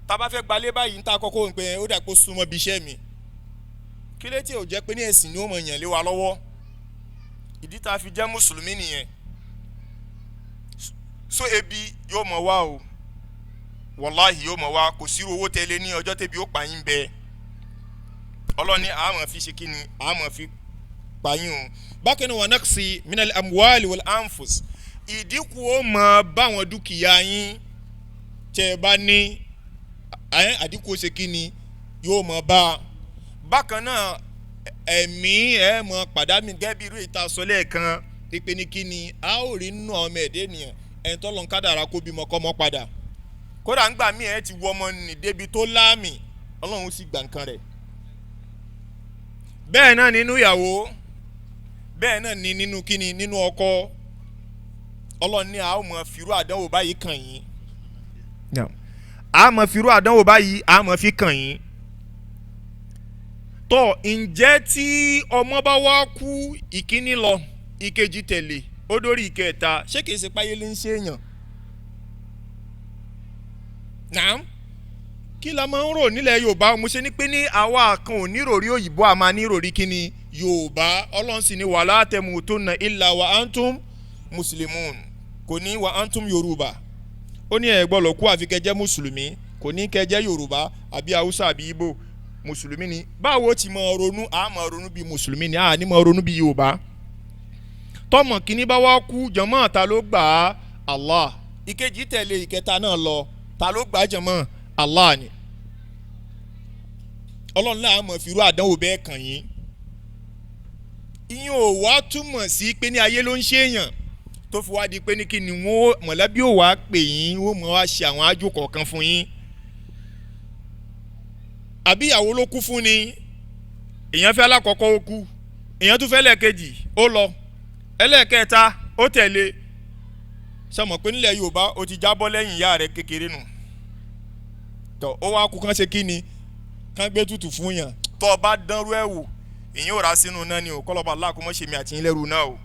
tá a bá fẹ́ gbalé báyìí ń ta kọ́kọ́ ń pè é ó dà pé ó súnmọ́ ibi iṣẹ́ mi kí ló tí ò jẹ́ pé ní ẹ̀sìn ni ó mọ̀ yàn lé wa lọ́wọ́ ìdí tá a fi jẹ́ mùsùlùmí nìyẹn so ebi yóò mọ̀ wá o wàláhì yóò mọ̀ wá kò sí owó tẹ́lẹ̀ ní ọjọ́ tẹ́bi ó pa yín bẹ́ẹ̀ ọlọ́ni àmọ̀ fi ṣe kíni àmọ̀ fi pa yín o bákan náà wọn náà sí minal amwali wal anfus ìdínkù ó mọ̀ báwọn dúkìá yín tẹ́ ẹ bá ní àdínkù ó ṣe kíni yóò mọ̀ bá a bákan náà ẹ̀mí ẹ̀ mọ̀ pàdánù gẹ́gẹ́ bí irú ìta sọ lẹ́ẹ̀kan pípé ní kíni a ó rí nínú ọmọ ẹ̀dẹ́ nìyẹn ẹni tó lọ́n kádàrá kó bímọ kọ́ mọ́ padà kódà ń gbà mí ẹ ti wọ ọmọ nì débi tó láàmì ọlọ́run sì gbà nǹkan rẹ̀ bẹ́ẹ̀ náà nínú ìyàwó bẹ́ẹ̀ náà ní nínú kíni nínú ọkọ ọlọ́run ní a ó mọ̀ fìrú àdánwò báyìí kàn yín a mọ̀ fìrú àdánwò báyìí a mọ̀ fi kàn yín tọ́ ǹjẹ́ tí ọmọ bá wá kú ìkíní lọ ìkejì tẹ̀lé ó dórí ìkẹta ṣé kìí ṣe páyé ló ń ṣe èèyàn náà kí la máa ń rò nílẹ̀ yorùbá mo ṣe ní pé ní àwa kan ò ní ròrí òyìnbó a máa ní ròrí kíni yorùbá ọlọ́run sì ni wala tamutunna illa wa antum muslimun kò ní wa antum yorùbá ó ní ẹ gbọ́dọ̀ kú àfi kẹ́ jẹ́ mùsùlùmí kò ní kẹ́ jẹ́ yorùbá àbí haúsá àbí ibo mùsùlùmí ni báwo ti máa ronú a máa ronú bí mùsùlùmí ni a ní máa ronú bí yorùbá tọmọ kìíní bá wá kú jọmọ ta ló gbà á Allah ìkejì tẹ̀lé ìkẹta náà lọ ta ló gbà á jọmọ Allah ni ọlọ́run náà mọ̀ fìrú àdánwò bẹ́ẹ̀ kàn yín ìyẹn ò wá túmọ̀ sí pé ní ayé ló ń ṣe èèyàn tó fi wá di pé ní kí ni wọ́n mọ̀lẹ́bí ò wá pè yín wọ́n mọ̀ wá ṣe àwọn àjò kọ̀ọ̀kan fún yín àbí ìyàwó ló kú fún ni èèyàn fẹ́ alákọ̀ọ́kọ́ ó kú èèyàn tún fẹ́ lẹ́ẹ̀kejì ó lọ ẹlẹ́ẹ̀kẹta ó tẹ̀lé sọmọ pé nílẹ̀ yorùbá ó ti jábọ́ lẹ́yìn ìyá rẹ̀ kékeré nù tọ́ ó wá kú kán ṣe kí ni kán gbé tutù fún yàn tọ́ ọ bá dánrú ẹ̀ wò èyí ò rà sínú náà ni o kọ́lọ́ba aláàkó mọ́ ṣe mi àti yín lẹ́rù náà o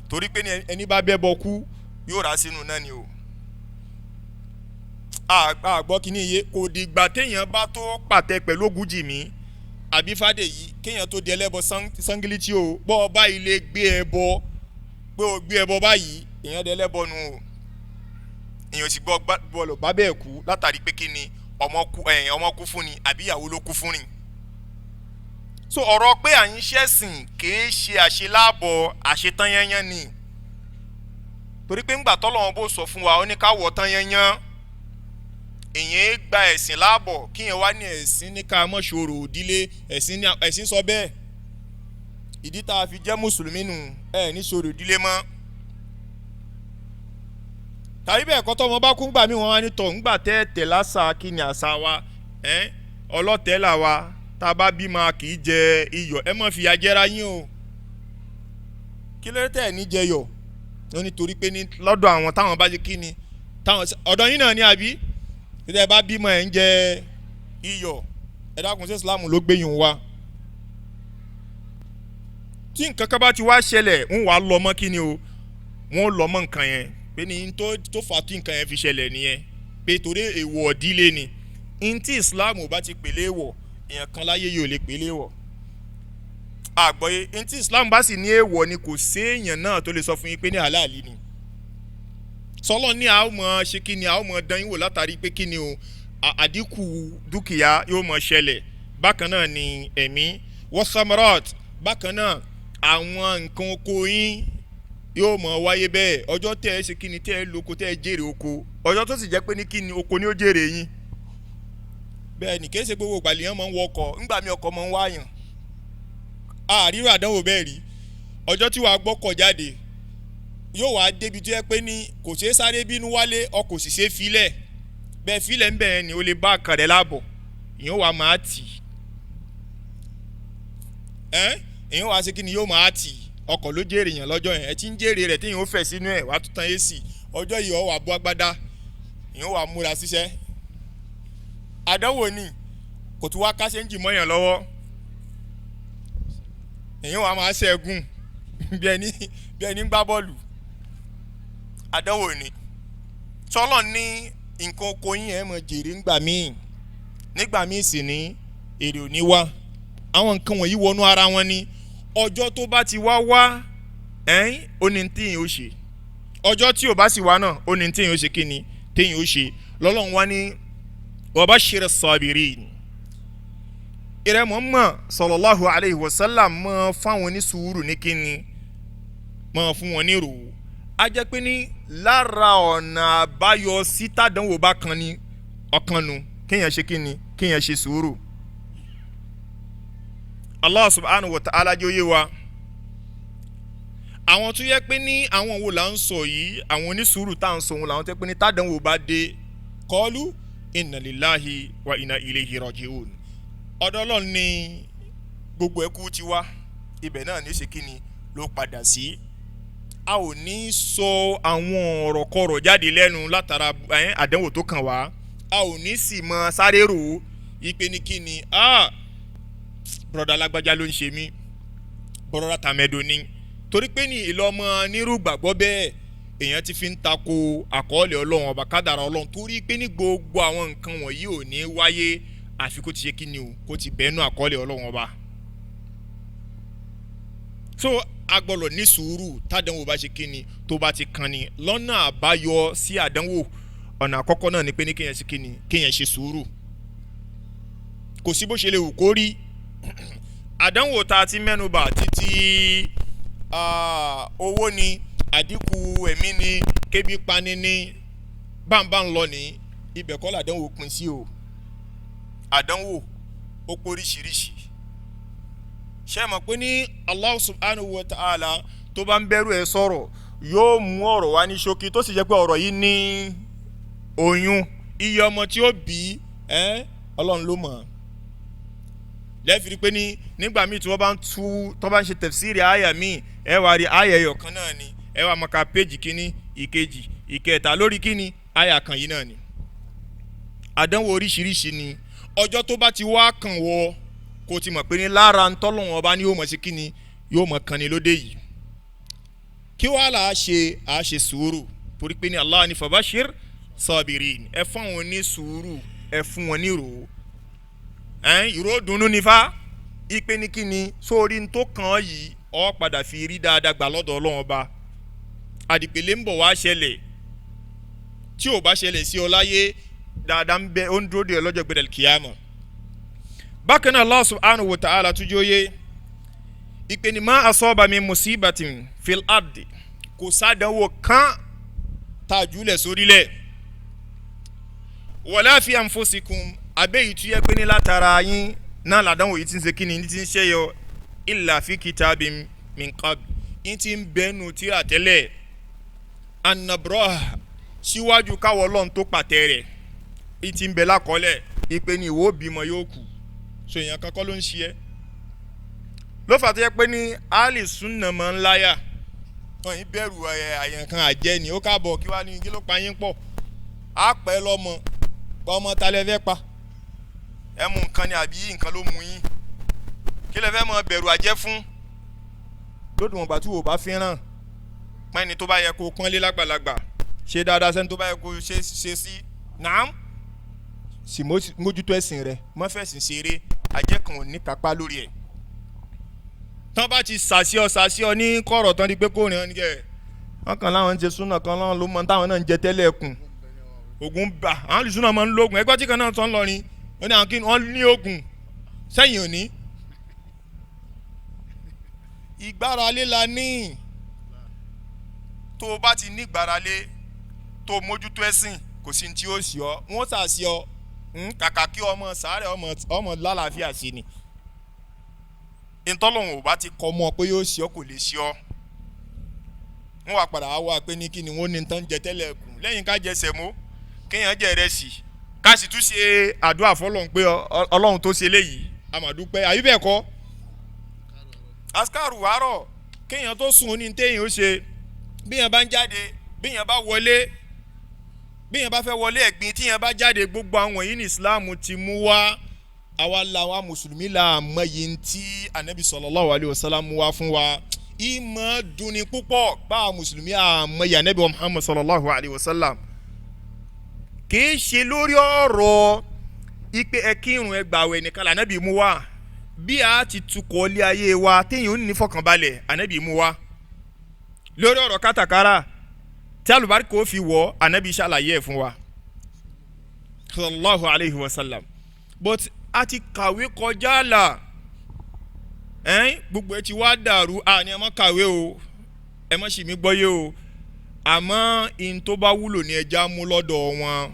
torí pé ẹni bá bẹ́ bọ kú yóò rà sínú náà ni o àgbọ̀ kìíní iye kò dìgbà téèyàn bá tó pàtẹ pẹ̀lú ògùjì mi àbí Fádèyí kéèyàn tó di ẹlẹ́bọ sangilítì o bọ́ ọ báyìí lè gbé ẹbọ pé o gbé ẹbọ báyìí èèyàn di ẹlẹ́bọ nu o èèyàn sì gbọ́ bọ́ọ̀lù bá bẹ́ẹ̀ kú látàrí pé kí ni ọmọ kú fún ni àbí ìyàwó ló kú fún ni. so ọ̀rọ̀ pé à ń ṣẹ̀sìn kìí ṣe àṣeláàbọ̀ àṣetányányán ni torí pé ńgbà tọ́lọ́wọ́n bó sọ fún wa ó ní ká wọ̀ tányányán èyàn gba ẹ̀sìn láàbọ̀ kí yẹn wá ní ẹ̀sìn ní ká mọ̀ ṣòro òdílé ẹ̀sìn sọ bẹ́ẹ̀ ìdí tá a fi jẹ́ mùsùlùmí nù ní ṣòro òdílé mọ́ tàbí bẹ́ẹ̀ kọ́ tọ́mọ bá kú ńgbà mí wọ́n wá ní tọ̀ ńgbà tẹ́ẹ̀tẹ̀ lásà kí ni àṣà wa ọlọ́tẹ̀ là wa tá a bá bímọ kì í jẹ iyọ̀ ẹ má fìyà jẹra yín o kí ló tẹ̀ ní jẹyọ̀ ó nítorí pé ní lọ́dọ̀ àwọn táwọn bá jẹ kí ni táwọn ọ̀dọ̀ yín náà ní àbí títí ẹ bá bímọ ẹ ń jẹ iyọ̀ ẹ dákun sí Islam ló gbẹ̀yìn wa tí nǹkan kan bá ti wá ṣẹlẹ̀ ń wàá lọ mọ́ kí ni o wọ́n lọ mọ́ nǹkan yẹn pé ní tó fà tí nǹkan yẹn fi ṣẹlẹ̀ nìyẹn pé torí èèwọ̀ ìdílé ni ní tí Islam bá ti pèlè èèwọ̀ èèyàn kan láyé yóò lè pèlè èèwọ̀ àgbọ̀yé ní tí Islam bá sì ní èèwọ̀ ni kò sí èèyàn náà tó lè sọ fún yín pé ní àlàálí ni sọlọ ní àwọn ọmọ ṣe kí ni àwọn ọmọ dán yín wò látàrí pé kí ni o àdínkù dúkìá yóò mọ ṣẹlẹ̀ bákan náà ni ẹ̀mí wọ́sàmọ́rọ́t bákan náà àwọn nǹkan oko yín yóò mọ wáyé bẹ́ẹ̀ ọjọ́ tẹ́ ẹ ṣe kí ni tẹ́ ẹ lóko tẹ́ ẹ jèrè oko ọjọ́ tó sì jẹ́ pé ní kí ni oko ni ó jèrè yín bẹ́ẹ̀ ni kì í ṣe gbogbo ìgbàlè yẹn máa ń wọkọ̀ ńgbà mi ọkọ̀ máa ń wáyàn àríwá àdánwò bẹ́ẹ̀ rí ọjọ́ tí wàá gbọ́kọ̀ jáde yóò wá débi tó yẹ pé ní kò ṣeé sáré bínú wálé ọkọ̀ sì ṣe filẹ̀ bẹ́ẹ̀ filẹ̀ ń bẹ̀rẹ̀ ni ó lè bá àkàrẹ̀ láàbọ̀ ìyẹn wà máa tì ìyẹn wà ṣe kí ni yóò máa tì ọkọ̀ ló jèrè yẹn lọ́jọ́ yẹn ẹ ti ń jèrè rẹ̀ tí yẹn ó fẹ̀ sínú ẹ̀ wàá tún tan AC ọjọ́ yìí ọ wà bọ́ agbádá ìyẹn wà múra síṣẹ́ àdánwò ni kò tún wá kásẹ̀ ń jì mọ́ yẹn lọ́wọ́ ìyẹn wà máa ṣẹ́gun bí ẹni ń gbá bọ́ọ̀lù àdánwò ni sọlọ ní nǹkan oko yín ẹ mọ jèrè nígbà míì sì ní èrè ò ní wá àwọn nǹkan wọ̀nyí wọnú ara wọn ni ọjọ́ tó bá ti wá ó ní téèyàn ó ṣe ọjọ́ tí ò bá sì wá náà ó ní téèyàn ó ṣe kí ni téèyàn ó ṣe lọ́lọ́run wá ní wa bashiri sabirin ìrẹ́ Muhammad sallallahu alayhi wa sallam mọ́ fáwọn onísùúrù ní kí ni mọ́ fún wọn ní rò ó a jẹ́ pé ní lára ọ̀nà àbáyọ sí tàdánwò bá kan ní ọkàn nu kéèyàn ṣe kí ni kéèyàn ṣe sùúrù. Allah subhanahu wa ta'ala jẹ́ òye wa àwọn tó yẹ pé ní àwọn wo là ń sọ yìí àwọn onísùúrù tá à ń sọ wọn làwọn tó yẹ pé ní tàdánwò bá dé qalu inna lillahi wa inna ilayhi raji'un ọ̀dọ̀ Ọlọ́run ní gbogbo ẹkú ti wá ibẹ̀ náà ní ṣe kí ni ló padà sí. A ò ní sọ àwọn ọ̀rọ̀ kọ̀rọ̀ jáde lẹ́nu látara àdánwò tó kàn wá a ò ní sì mọ sáré rò ó ipe ní kí ni bọ́dà alágbájá ló ń ṣe mí bọ́dà tàmẹ́dò ni torí pé ní ìlọmọ nírú gbàgbọ́ bẹ́ẹ̀ èèyàn ti fi ń tako àkọọ́lẹ̀ Ọlọ́run ọba kádàrá Ọlọ́run torí pé ní gbogbo àwọn nǹkan wọ̀nyí ò ní wáyé àfi kó ti ṣe kí ni o kó ti bẹ́ẹ̀nú àkọọ́lẹ̀ Ọlọ́run ọba. So agbọ́dọ̀ ní sùúrù tádánwò bá ṣe kíni tó bá ti kan ni lọ́nà àbáyọ sí àdánwò ọ̀nà àkọ́kọ́ náà ni pé ní kéèyàn ṣe kíni kéèyàn ṣe sùúrù kò sí bó ṣe lè wù kó rí àdánwò tá a ti mẹ́nubà títí owó ni àdínkù ẹ̀mí ni kébi pani ni báńbá ń lọ ní ibẹ̀ kọ́ làdánwò pín sí o àdánwò ó póríṣiríṣi ṣé mọ̀ pé ní Allah subhanahu wa ta'ala tó bá ń bẹ̀rù ẹ sọ̀rọ̀ yóò mú ọ̀rọ̀ wá ní ṣókí tó sì jẹ́ pé ọ̀rọ̀ yìí ní oyún iye ọmọ tí ó bí Ọlọ́run ló mọ̀ lẹ́fìrí pé ní nígbà míì tí wọ́n bá ń ṣe tafsiri àyà míì ẹ wá rí àyà ẹyọ kan náà ni ẹ wá mọ̀ká péjì kínní ìkejì ìkẹta lórí kínní àyà kan yìí náà ni àdánwò oríṣiríṣi ni ọjọ́ tó bá ti wá kàn wọ́ kó ti mọ̀ pé ní lára ntọ́lọ́wọ́n ọba ni yóò mọ̀ sí kíni yóò mọ̀ kan ní lóde yìí kí wàá là á ṣe sùúrù torí pé ní Allah ní fabashir sabirin ẹ fún àwọn ní sùúrù ẹ fún wọn ní rò ìró dùnú nífa ipe ní kíni sórí tó kàn án yìí ọ padà fi rí dáadáa gbà lọ́dọ̀ Ọlọ́run ọba àdìpẹ̀lẹ̀ ń bọ̀ wá ṣẹlẹ̀ tí ò bá ṣẹlẹ̀ sí ọ láyé dáadáa ń bẹ ó ń dúró de ọlọ́jọ́ gbẹdẹ̀ kíyàmọ̀. Bákan náà Allah subhanahu wa ta'ala tujó yé ìpè ní ma asaba min musibatin fil ardi kò sádánwò kan tàjúlẹ̀ sórílẹ̀ wala fi anfusikum abẹ́yìí tún yẹ pé ní látara yín náà làdánwò yìí ti ń ṣe kíni ní ti ń ṣe yọ illa fi kitabin min qabl yín ti ń bẹ́nu tíra tẹ́lẹ̀ annabraha síwájú káwọ́ Ọlọ́run tó pàtẹ́ rẹ̀ yín ti ń bẹ lákọọ́lẹ̀ ìpè ní ìwọ bímọ yóò kù so èèyàn kankan ló ń ṣe ẹ́ ló fà tó yẹ pé ní ali sunna máa ń láyà wọn yìí bẹ̀rù àyàn kan àjẹ́ ni ó káàbọ̀ kí wàá ní kí ló pa yín pọ̀ á pẹ́ lọ́mọ ọmọ ta lẹ fẹ́ pa ẹ mú nǹkan ni àbí nǹkan ló mú yín kí lẹ fẹ́ mọ bẹ̀rù àjẹ́ fún lódùn ọgbà tí wò bá fẹ́ràn pẹ́ni tó bá yẹ kó pọ́nlé lágbàlagbà ṣe dáadáa sẹ́ni tó bá yẹ kó ṣe sí nàám sì mójútó ẹ̀sìn rẹ̀ mọ́fẹ̀sìn ṣeré ajẹ́ kan ò ní kápá lórí ẹ̀ tán bá ti sàṣíọ ní kọ̀rọ̀ tán di pé kó rìn ọ́n nígẹ̀ wọ́n kàn láwọn ń ṣe súnà kan láwọn ló mọ táwọn náà ń jẹ tẹ́lẹ̀ ẹkùn ògùn bá àwọn olùsúnà máa ń lo ògùn ẹgbẹ́ tí kan náà tán lọ rin wọ́n ní àwọn kí wọ́n ní ògùn sẹ́yìn òní ìgbáralé la ní tó o bá ti ní ìgbáralé tó o mójútó ẹ̀sìn kò sí ní tí ó sì ọ́ wọ́n sàṣì ọ́ kàkà kí ọmọ sàárẹ̀ ọmọ lálàáfíà sí ni ntọ́lọ́hún ò bá ti kọ́ mọ́ pé yóò ṣe ọ́ kò lè ṣe ọ́ wọ́n wá padà wá pé ní kí ni wọ́n ní tán jẹ tẹ́lẹ̀ kù lẹ́yìn ká jẹ sẹ̀mó kéèyàn jẹ ìrẹsì ká sì tún ṣe àdúrà fọlọ́run pé ọlọ́run tó ṣe léyìí àmàdúpẹ́ àbí bẹ́ẹ̀ kọ́ askaru wàárọ̀ kéèyàn tó sùn ní téèyàn ó ṣe bíyàn bá ń jáde bíyàn bá wọlé bíyàn bá fẹ́ wọlé ẹ̀gbin tíyàn bá jáde gbogbo àwọn yìí ní Islam ti mú wá àwa làwa mùsùlùmí là mọ yìí tí anabi sallallahu alayhi wa sallam mú wá fún wa ìmọ̀ dunni púpọ̀ bá mùsùlùmí àmọ́ yìí anabi Muhammad sallallahu alayhi wa sallam kìí ṣe lórí ọ̀rọ̀ ipe ẹkírun ẹgbàwẹ̀ nìkan là anabi mú wá bí a ti tukọ̀ ilé ayé wa téèyàn ò ní fọkànbalẹ̀ anabi mú wá lórí ọ̀rọ̀ kátàkárà tí alùbáríkà ó fi wọ̀ anabi ṣàlàyé ẹ̀ fún wa sallallahu alayhi wa sallam but a ti kàwé kọjá là gbogbo ẹ ti wá dàrú ni ẹ má kàwé o ẹ má ṣì mí gbọ́ yé o àmọ́ in tó bá wúlò ní ẹja mú lọ́dọ̀ wọn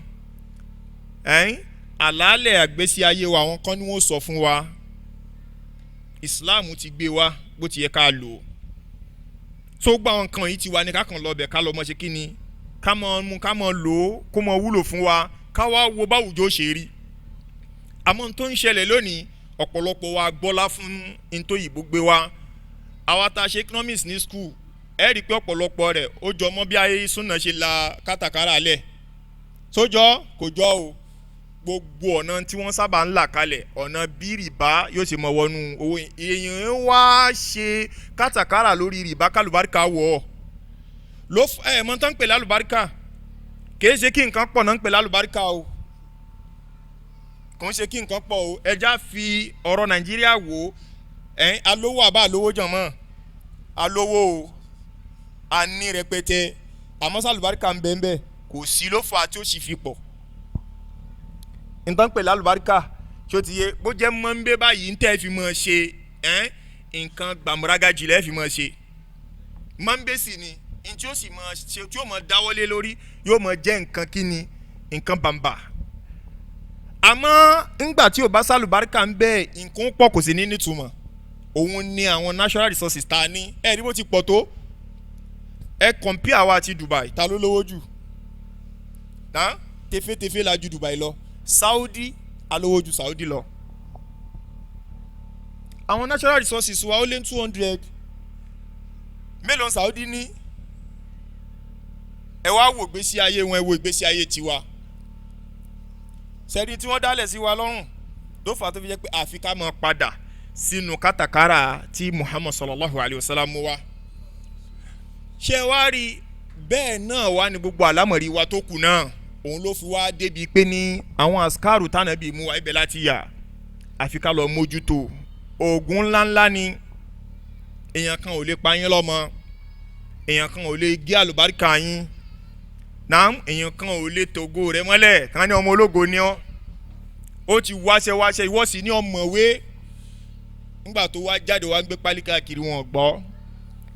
àlàálẹ̀ àgbésí ayé wa àwọn kan ni wọ́n sọ fún wa Islam ti gbé wa bó ti yẹ ká lò ó tó gba àwọn kan yìí ti wà ní ká kàn lọ́bẹ̀ ká lọ́ mọ́ ṣe kí ni ká mọ́ mú ká mọ́ lò ó kó mọ́ wúlò fún wa ká wá wo báwùjọ ṣe rí àmọ́ tó ń ṣẹlẹ̀ lónìí ọ̀pọ̀lọpọ̀ wa gbọ́lá fún ntóyìnbó gbé wa àwa tá a ṣe economics ní school ẹ rí i pé ọ̀pọ̀lọpọ̀ rẹ̀ ó jọ mọ́ bí ayé súnà ṣe la kátàkárà lẹ̀ sójọ́ kò jọ o gbogbo ọ̀nà tí wọ́n sábà ń là kalẹ̀ ọ̀nà bí rìbá yóò ṣe mọ wọnú owó èèyàn wá ṣe kátàkárà lórí rìbá kálùbáríkà wọ̀ ọ́ ló mọ̀ tán ń pè lálùbáríkà kì í ṣe kí nǹkan pọ̀ náà ń pè lálùbáríkà o kò ń ṣe kí nǹkan pọ̀ o ẹja fi ọ̀rọ̀ Nàìjíríà wò alówó àbá alówó jọ̀mọ́ alówó o a ní rẹpẹtẹ àmọ́ sálùbáríkà ń bẹ́ẹ̀ bẹ́ẹ̀ kò sí ló fà á tí ó sì fi pọ̀ nǹkan pè lálùbáríkà tí ó ti yé bó jẹ́ mọ́ńbé báyìí ń tẹ́ fi mọ́ ṣe nǹkan gbàmúrágàjì lẹ́ẹ̀ fi mọ́ ṣe mọ́ńbé sì ni ní tí ó sì mọ́ ṣe tí ó mọ́ dáwọ́lé lórí yóò mọ́ jẹ́ nǹkan kíni nǹkan bàǹbà àmọ́ ńgbà tí ò bá sálùbáríkà ń bẹ́ẹ̀ nǹkan pọ̀ kò sí ní nítumọ̀ òun ni àwọn natural resources ta ní rí bó ti pọ̀ tó compare àwa àti Dubai ta ló lówó jù tefetefe la ju Dubai lọ Saudi alówó ju Saudi lọ àwọn natural resources wa ó lé 200 mélòó Saudi ní ẹ wá wò ìgbésí ayé wọn ẹ wò ìgbésí ayé tiwa sẹ́ni tí wọ́n dálẹ̀ sí wa lọ́rùn tó fà á tó fi jẹ́ pé àfi ká máa padà sínú kátàkárà tí Muhammad sallallahu alayhi wa sallam mú wa ṣé wá rí bẹ́ẹ̀ náà wá ní gbogbo àlámọ̀rí wa tó kù náà òun ló fi wá débi pé ní àwọn àsìkárù tánàbí mú wa ibẹ̀ láti yà àfi ká lọ mójútó oògùn ńláńlá ni èèyàn kan ò lè pa yín lọ́mọ èèyàn kan ò lè gé àlùbáríkà yín náà èèyàn kan ò lè tògo rẹ mọ́lẹ̀ kàn ní ọmọ ológo ni ọ́ ó ti wáṣẹ ìwọ sì ní ọmọwé nígbà tó wá jáde wá gbé pálí káàkiri wọn gbọ́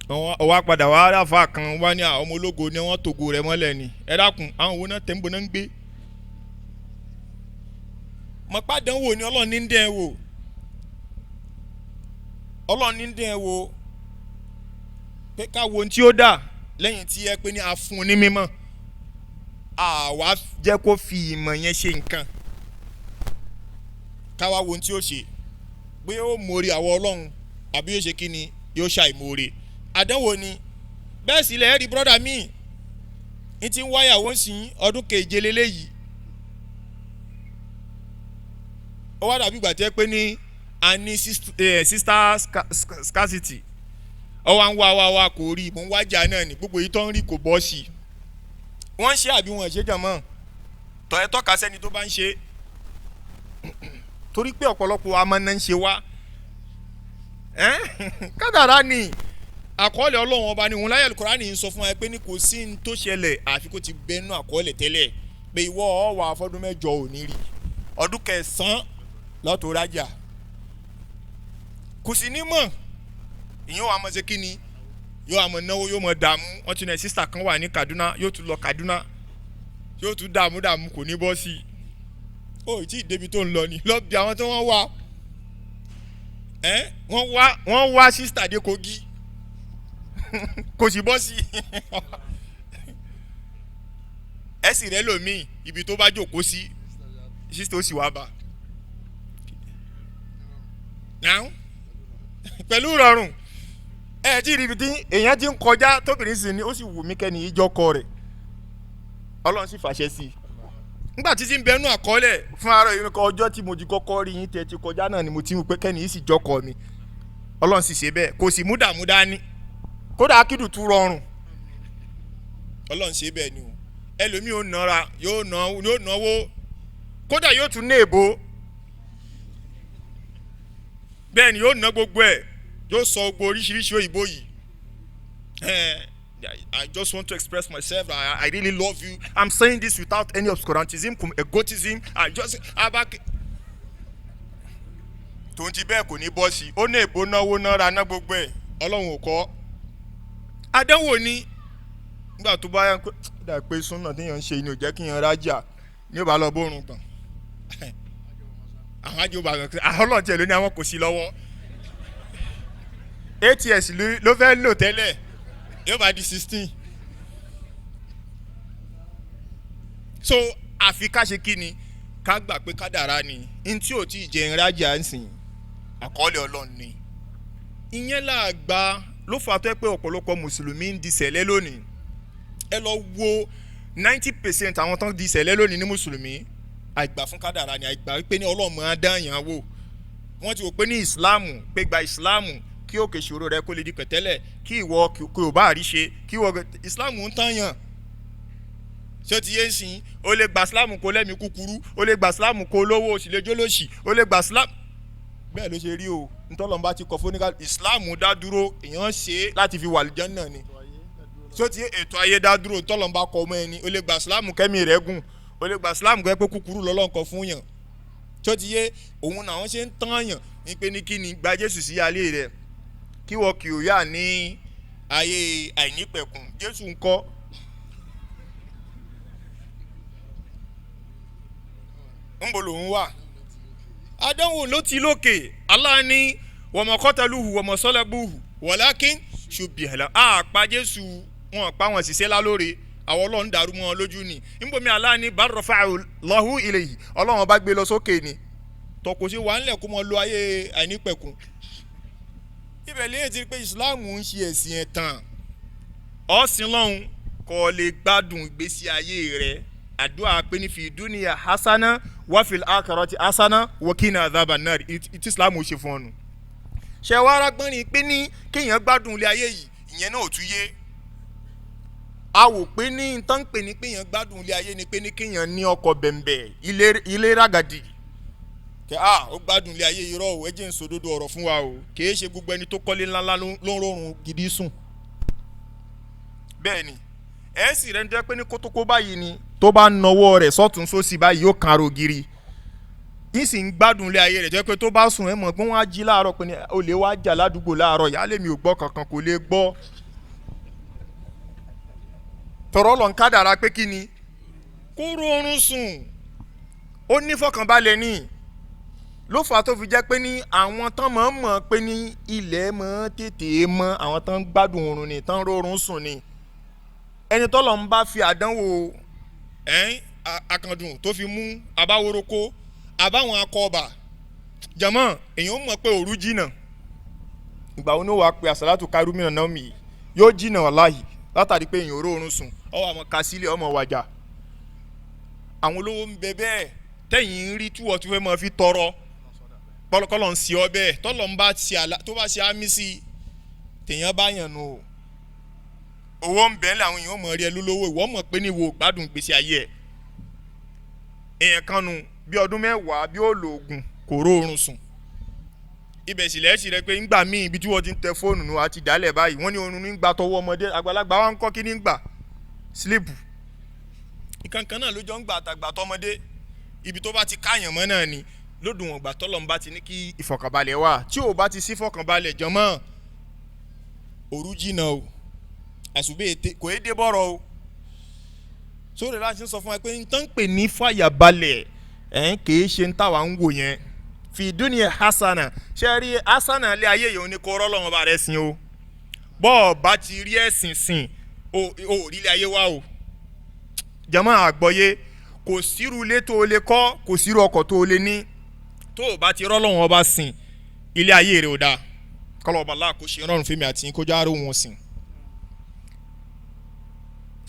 ọwọ́ padà wá ráfà kan wá ní ọmọ ológo ni wọ́n tògo rẹ mọ́lẹ̀ ni ẹ dákun àwọn òun náà tẹ̀m̀bọ̀ náà ń gbé mọ̀pádánwò ni Ọlọ́run ní dẹ́ wò Ọlọ́run ní dẹ́ wò pé ká wo ohun tí ó dà lẹ́yìn tí ẹ pé ní a fún un ní mímọ́ àwa jẹ́ kó fi ìmọ̀ yẹn ṣe nǹkan káwa wo ohun tí ó ṣe pé ó mórí àwọ Ọlọ́run àbí yóò ṣe kí ni yóò ṣàìmórí àdánwò ni bẹ́ẹ̀ sì lẹ́ẹ̀ rí brọ́dà míì ní ti ń wáyàwó sí ọdún keje lélẹ́yìí ó wá dàbí ìgbà tí ẹ pé ní a ní sister scarcity ọ wá ń wá kò rí mò ń wájà náà ní gbogbo yìí tó ń rí kò bọ́ sí i wọ́n ń ṣe àbí wọn ṣe jàmọ́ tọ́ ẹ tọ́ka sẹ́ni tó bá ń ṣe torí pé ọ̀pọ̀lọpọ̀ amọ̀nà ń ṣe wá kádàrá ni àkọọ́lẹ̀ Ọlọ́run ọba ni òun láyé Al-Kùránì ń sọ fún wa pé ní kò sí ní tó ṣẹlẹ̀ àfi kó ti bẹnu àkọọ́lẹ̀ tẹ́lẹ̀ pé ìwọ ọ wà fọdún mẹ́jọ ò ní rí ọdún kẹsàn-án lọ́tò rájà kò sí ní mọ̀ ìyẹn wà mọ̀ ṣe kí ni yóò àmọ̀ náwó yóò mọ̀ dààmú wọ́n ti ní sísà kan wà ní Kaduna yóò tún lọ Kaduna yóò tún dààmú kò ní bọ́ sí i ó tí ì débi tó ń lọ ni lọ bí àwọn tó wọ́n wá wọ́n wá sísà dé Kogi kò sì bọ́ sí ẹ sì rẹ́ lòmíì ibi tó bá jókòó sí sísè ó sì wá bá náà pẹ̀lú rọrùn ẹ tí ibi tí èèyàn ti ń kọjá tóbìnrin sì ni ó sì wù mí kẹ́ni ìjọkọ rẹ̀ ọlọ́run sì fàṣẹ sí i nígbà tí ti ń bẹnu àkọọ́lẹ̀ fún ara yìí nìkan ọjọ́ tí mo ti kọ́kọ́ rí yín tẹ́ ti kọjá náà ni mo ti mú pé kẹ́ni yìí sì jọkọ mi ọlọ́run sì ṣe bẹ́ẹ̀ kò sì mú dààmú dání kódà akídù tún rọrùn ọlọ́run ṣe bẹ́ẹ̀ ni o ẹlòmíì ò nara yóò náwó kódà yóò tún ní èbó bẹ́ẹ̀ ni yóò ná gbogbo ẹ̀ yóò sọ gbogbo oríṣiríṣi òyìnbó yìí I just want to express myself. I really love you. I'm saying this without any obscurantism, egotism. I just abak. Tó ń ti bẹ́ẹ̀ kò ní bọ́ sí i. Ó ní èbó náwó náírà ná gbogbo ẹ̀. Ọlọ́run ò kọ́. Àdánwò ni. Nígbà tó bá yàn pé dà pé súnà téèyàn ń ṣe ni ò jẹ́ kí yẹn rájà ní ó bá lọ bórun tán. Àwọn àjò bá yàn pé Ọlọ́run tiẹ̀ ló ní àwọn kò sí lọ́wọ́. ATS ló fẹ́ lò tẹ́lẹ̀. Yóò bá di 16. So àfi ká ṣe kí ni ká gbà pé kádàrá ni n tí ò tí ì jẹ ìrajà ń sìn àkọọ́lẹ̀ Ọlọ́run ni. Ìyẹn là gbà ló fà tó ẹ pé ọ̀pọ̀lọpọ̀ mùsùlùmí ń di sẹ̀lẹ̀ lónìí. Ẹ lọ wo 90% àwọn tán di sẹ̀lẹ̀ lónìí ní mùsùlùmí àìgbà fún kádàrá ni àìgbà pé ní Ọlọ́run máa dá yàn wò. Wọ́n ti wò pé ní ìsìláàmù pé gba ìsìláàmù kí òkè ìṣòro rẹ kó lè di pẹ̀tẹ́lẹ̀ kí ìwọ kí o bá rí ṣe kí ìwọ ìsìláàmù ń tán yàn ṣé o ti yé ń sìn o lè gba ìsìláàmù kó lẹ́mìí kúkúrú o lè gba ìsìláàmù kó lówó o sì lè jólóṣì o lè gba ìsìláàmù bẹ́ẹ̀ ló ṣe rí o ntọ́lọ́mbà ti kọ fóníkà ìsìláàmù dá dúró èèyàn ṣe láti fi wà àlùjánnà ni ṣé o ti yé ètò ayé dá dúró ntọ́lọ́mbà kọ ọmọ ẹni o lè gba ìsìláàmù kẹ́mi rẹ̀ gùn o lè gba ìsìláàmù kẹ́ pé kúkúrú lọ́lọ́nkọ fún yàn ṣé o ti yé òun náà wọ́n ṣe ń tán yàn ní pé ní kí ni gba Jésù sí alẹ́ rẹ̀ kí wọ́n kì í yà ní ayé àìnípẹ̀kun Jésù ń kọ́ ń bọ̀ lòun wà àdánwò ló ti lókè Allah ní wa ma qataluhu wa ma salabuhu walakin shubbiha lahu àpá Jésù wọn pa wọn ṣiṣẹ́ lálórí àwọn Ọlọ́run dàrú mọ́ wọn lójú ni níbomi Allah ní bal rafa'ahu Allahu ilayhi Ọlọ́run bá gbé lọ sókè ni tọkọ sí wà ńlẹ̀ kó mọ lo ayé àìnípẹ̀kun ibẹ̀ lè ti pé ìsìláàmù ń ṣe ẹ̀sìn ẹ̀tàn ọ̀sìn lọ́hùn kó lè gbádùn ìgbésí ayé rẹ̀ àdúrà pé ní fi dúnìyà hasana wa fil akhirati hasana wa qina adhaban nar ìtí ìsìláàmù ṣe fún ọ̀nù. ṣé wàá rágbọ́n ni pé ní kéèyàn gbádùn ilé ayé yìí ìyẹn náà ò tún yé a wò pé ní tán pè ní kéèyàn gbádùn ilé ayé ni pé ní kéèyàn ní ọkọ̀ bẹ̀m̀bẹ̀ ilé ràgàdì kẹ ó gbádùn ilé ayé irọ́ o ẹ jẹ́ n sòdodo ọ̀rọ̀ fún wa o kìí ṣe gbogbo ẹni tó kọ́lé ńláńlá ló ń rọrùn gidi sùn. bẹ́ẹ̀ ni ẹ sì rẹ̀ ń jẹ́ pé ní kótókó báyìí ni tó bá nawọ́ rẹ̀ sọ́tún sósì báyìí yóò kan rògiri yín sì ń gbádùn ilé ayé rẹ̀ jẹ́ pé tó bá sùn ẹ mọ̀ pé wọ́n á jí láàárọ̀ pé ní olè wá jà ládùúgbò láàárọ̀ yálé mi ò gbọ́ kankan kò lè gbọ́ tọ̀rọ̀ lọ́n kádàrá pé kí ni kó rọrùn sùn ó ní fọkànbalẹ̀ ní ló fà tó fi jẹ́ pé ní àwọn tán mọ̀ pé ní ilẹ̀ mọ̀ tètè mọ́ àwọn tán gbádùn oorun ni tán rọrùn sùn ni ẹni tọ́lọ̀ ń bá fi àdánwò akandùn tó fi mú abáworoko abáwọn akọọba jàmọ́ èèyàn mọ̀ pé òru jìnnà ìgbà wo ni wàá pe àsàlátù kárúmìnà náà mi yóò jìnnà wàláhì látàrí pé èèyàn rọrùn sùn ọwọ́ àwọn kásílẹ̀ ọmọ wàjà àwọn olówó ń bẹ bẹ́ẹ̀ tẹ̀yìn ń rí túwọ̀ tí wọ́n máa fi tọrọ kọlọkọlọ ń sí ọ bẹ́ẹ̀ tọ́lọ̀ ń bá ti àlá tó bá ṣe àmì sí tèèyàn bá yàn nù o owó ń bẹ́ẹ̀ làwọn èèyàn mọ̀ rí ẹ lólówó ìwọ mọ̀ pé ní wo gbádùn gbèsè ayé ẹ̀ èèyàn kan nu bí ọdún mẹ́wàá bí ó lo oògùn kò róorun sùn ibẹ̀ sì lẹ́sìn rẹ pé ńgbà míì ibi tí wọ́n ti ń tẹ fóònù nu àti ìdálẹ̀ báyìí wọ́n ní oorun nígbà tọwọ́ ọmọdé àgbàlagbà wa ń kọ́ kí nígbà sílíìpù ìkankan náà ló jọ ń gbà àtàgbà tọmọdé ibi tó bá ti káyàn mọ́ náà ni lódùn ọ̀gbà tọ́lọ́mbà ti ní kí ìfọ̀kànbalẹ̀ wà tí ò bá ti sí fọ̀kànbalẹ̀ jọmọ́ òru jìnnà o àṣùbẹ̀ kò é dé bọ́rọ̀ o sórí láti sọ fún wa pé n tán pè ní fàyàbalẹ̀ kìí ṣe ń tàwa ń wò yẹn fi dúnìyà hasana ṣe rí hasana ilé ayé yìí ó ní kó rọ́lọ́wọ́n bá rẹ̀ sìn o bọ́ọ̀ bá ti rí ẹ̀sìn sìn o rí ilé ayé wa o jama àgbọ́yé kò sírú ilé tó o lè kọ́ kò sírú ọkọ̀ tó o lè ní tó o bá ti rọ́lọ́run ọba sìn ilé ayé rẹ̀ ò dáa kọ́lọ̀ ọba Allah kò ṣe rọrùn fún mi àti kó já wọn sìn.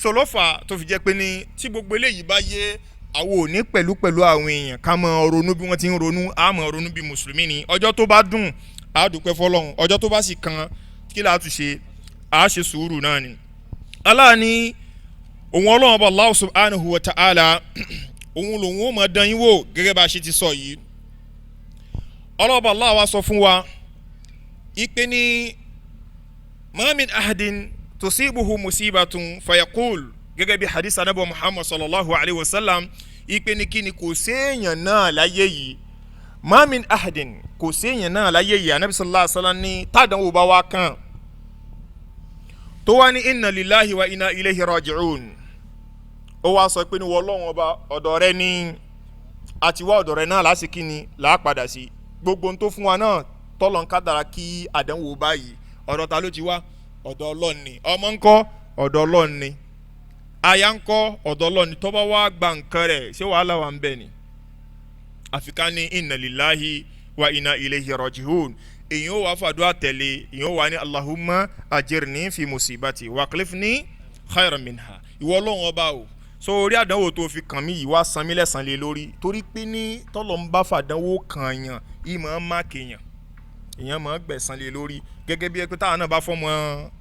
sọlọ́fà tó fi jẹ́ pé ní tí gbogbo eléyìí bá yé àwọn òní pẹ̀lú àwọn èèyàn ká máa ronú bí wọ́n ti ń ronú á máa ronú bí mùsùlùmí ni ọjọ́ tó bá dùn á dúpẹ́ fọlọ́run ọjọ́ tó bá sì kan kí la tún ṣe á ṣe sùúrù náà ni. Allah ní òun ọlọ́run ọba Allah subhanahu wa ta'ala òun lòun ó máa dán yín wò gẹ́gẹ́ bá a ṣe ti sọ yìí. ọlọ́run ọba Allah wa sọ fún wa ipe ní ma min ahadin tusibuhu musibatun fayaqul gẹ́gẹ́ bí hadith anabi muhammad sallallahu alayhi wa sallam ipe ní kíni kò séèyàn náà láyé yìí ma min ahadin kò séèyàn náà láyé yìí anabi sallallahu alayhi wa sallam ní tádànwó bá wá kàn tó wá ní inna lillahi wa inna ilayhi raji'un ó wá sọ pé ní wọ́n lọ́wọ́ ọba ọ̀dọ̀ rẹ ní àti wá ọ̀dọ̀ rẹ náà lásìkí ni làá padà sí gbogbo tó fún wa náà tọ́lọ̀ ń kádàrá kí àdánwò báyìí ọ̀dọ̀ ta ló ti wá ọ̀dọ̀ Ọlọ́run ni ọmọ ńkọ́ ọ̀dọ̀ Ọlọ́run ni aya ńkọ́ ọ̀dọ̀ Ọlọ́run ni tó bá wá gba nǹkan rẹ̀ ṣé wàhálà wà ń bẹ ni àfikà ní inna lillahi wa inna ilayhi raji'un èyàn ó wà fàdúrà tẹ̀lé èyàn ó wà ní allahumma ajirni fi musibati wa akhlifni khayran minha ìwọ Ọlọ́run ọba o so orí àdánwò tó fi kàn mí yìí wá san mí lẹ́san lé lórí torí pé ní tọ́lọ̀ ń bá fàdánwò kàn yàn ìmọ̀ má kéèyàn èèyàn máa gbẹ̀san lé lórí gẹ́gẹ́ bí ẹgbẹ́ táwọn náà bá fọ́mọ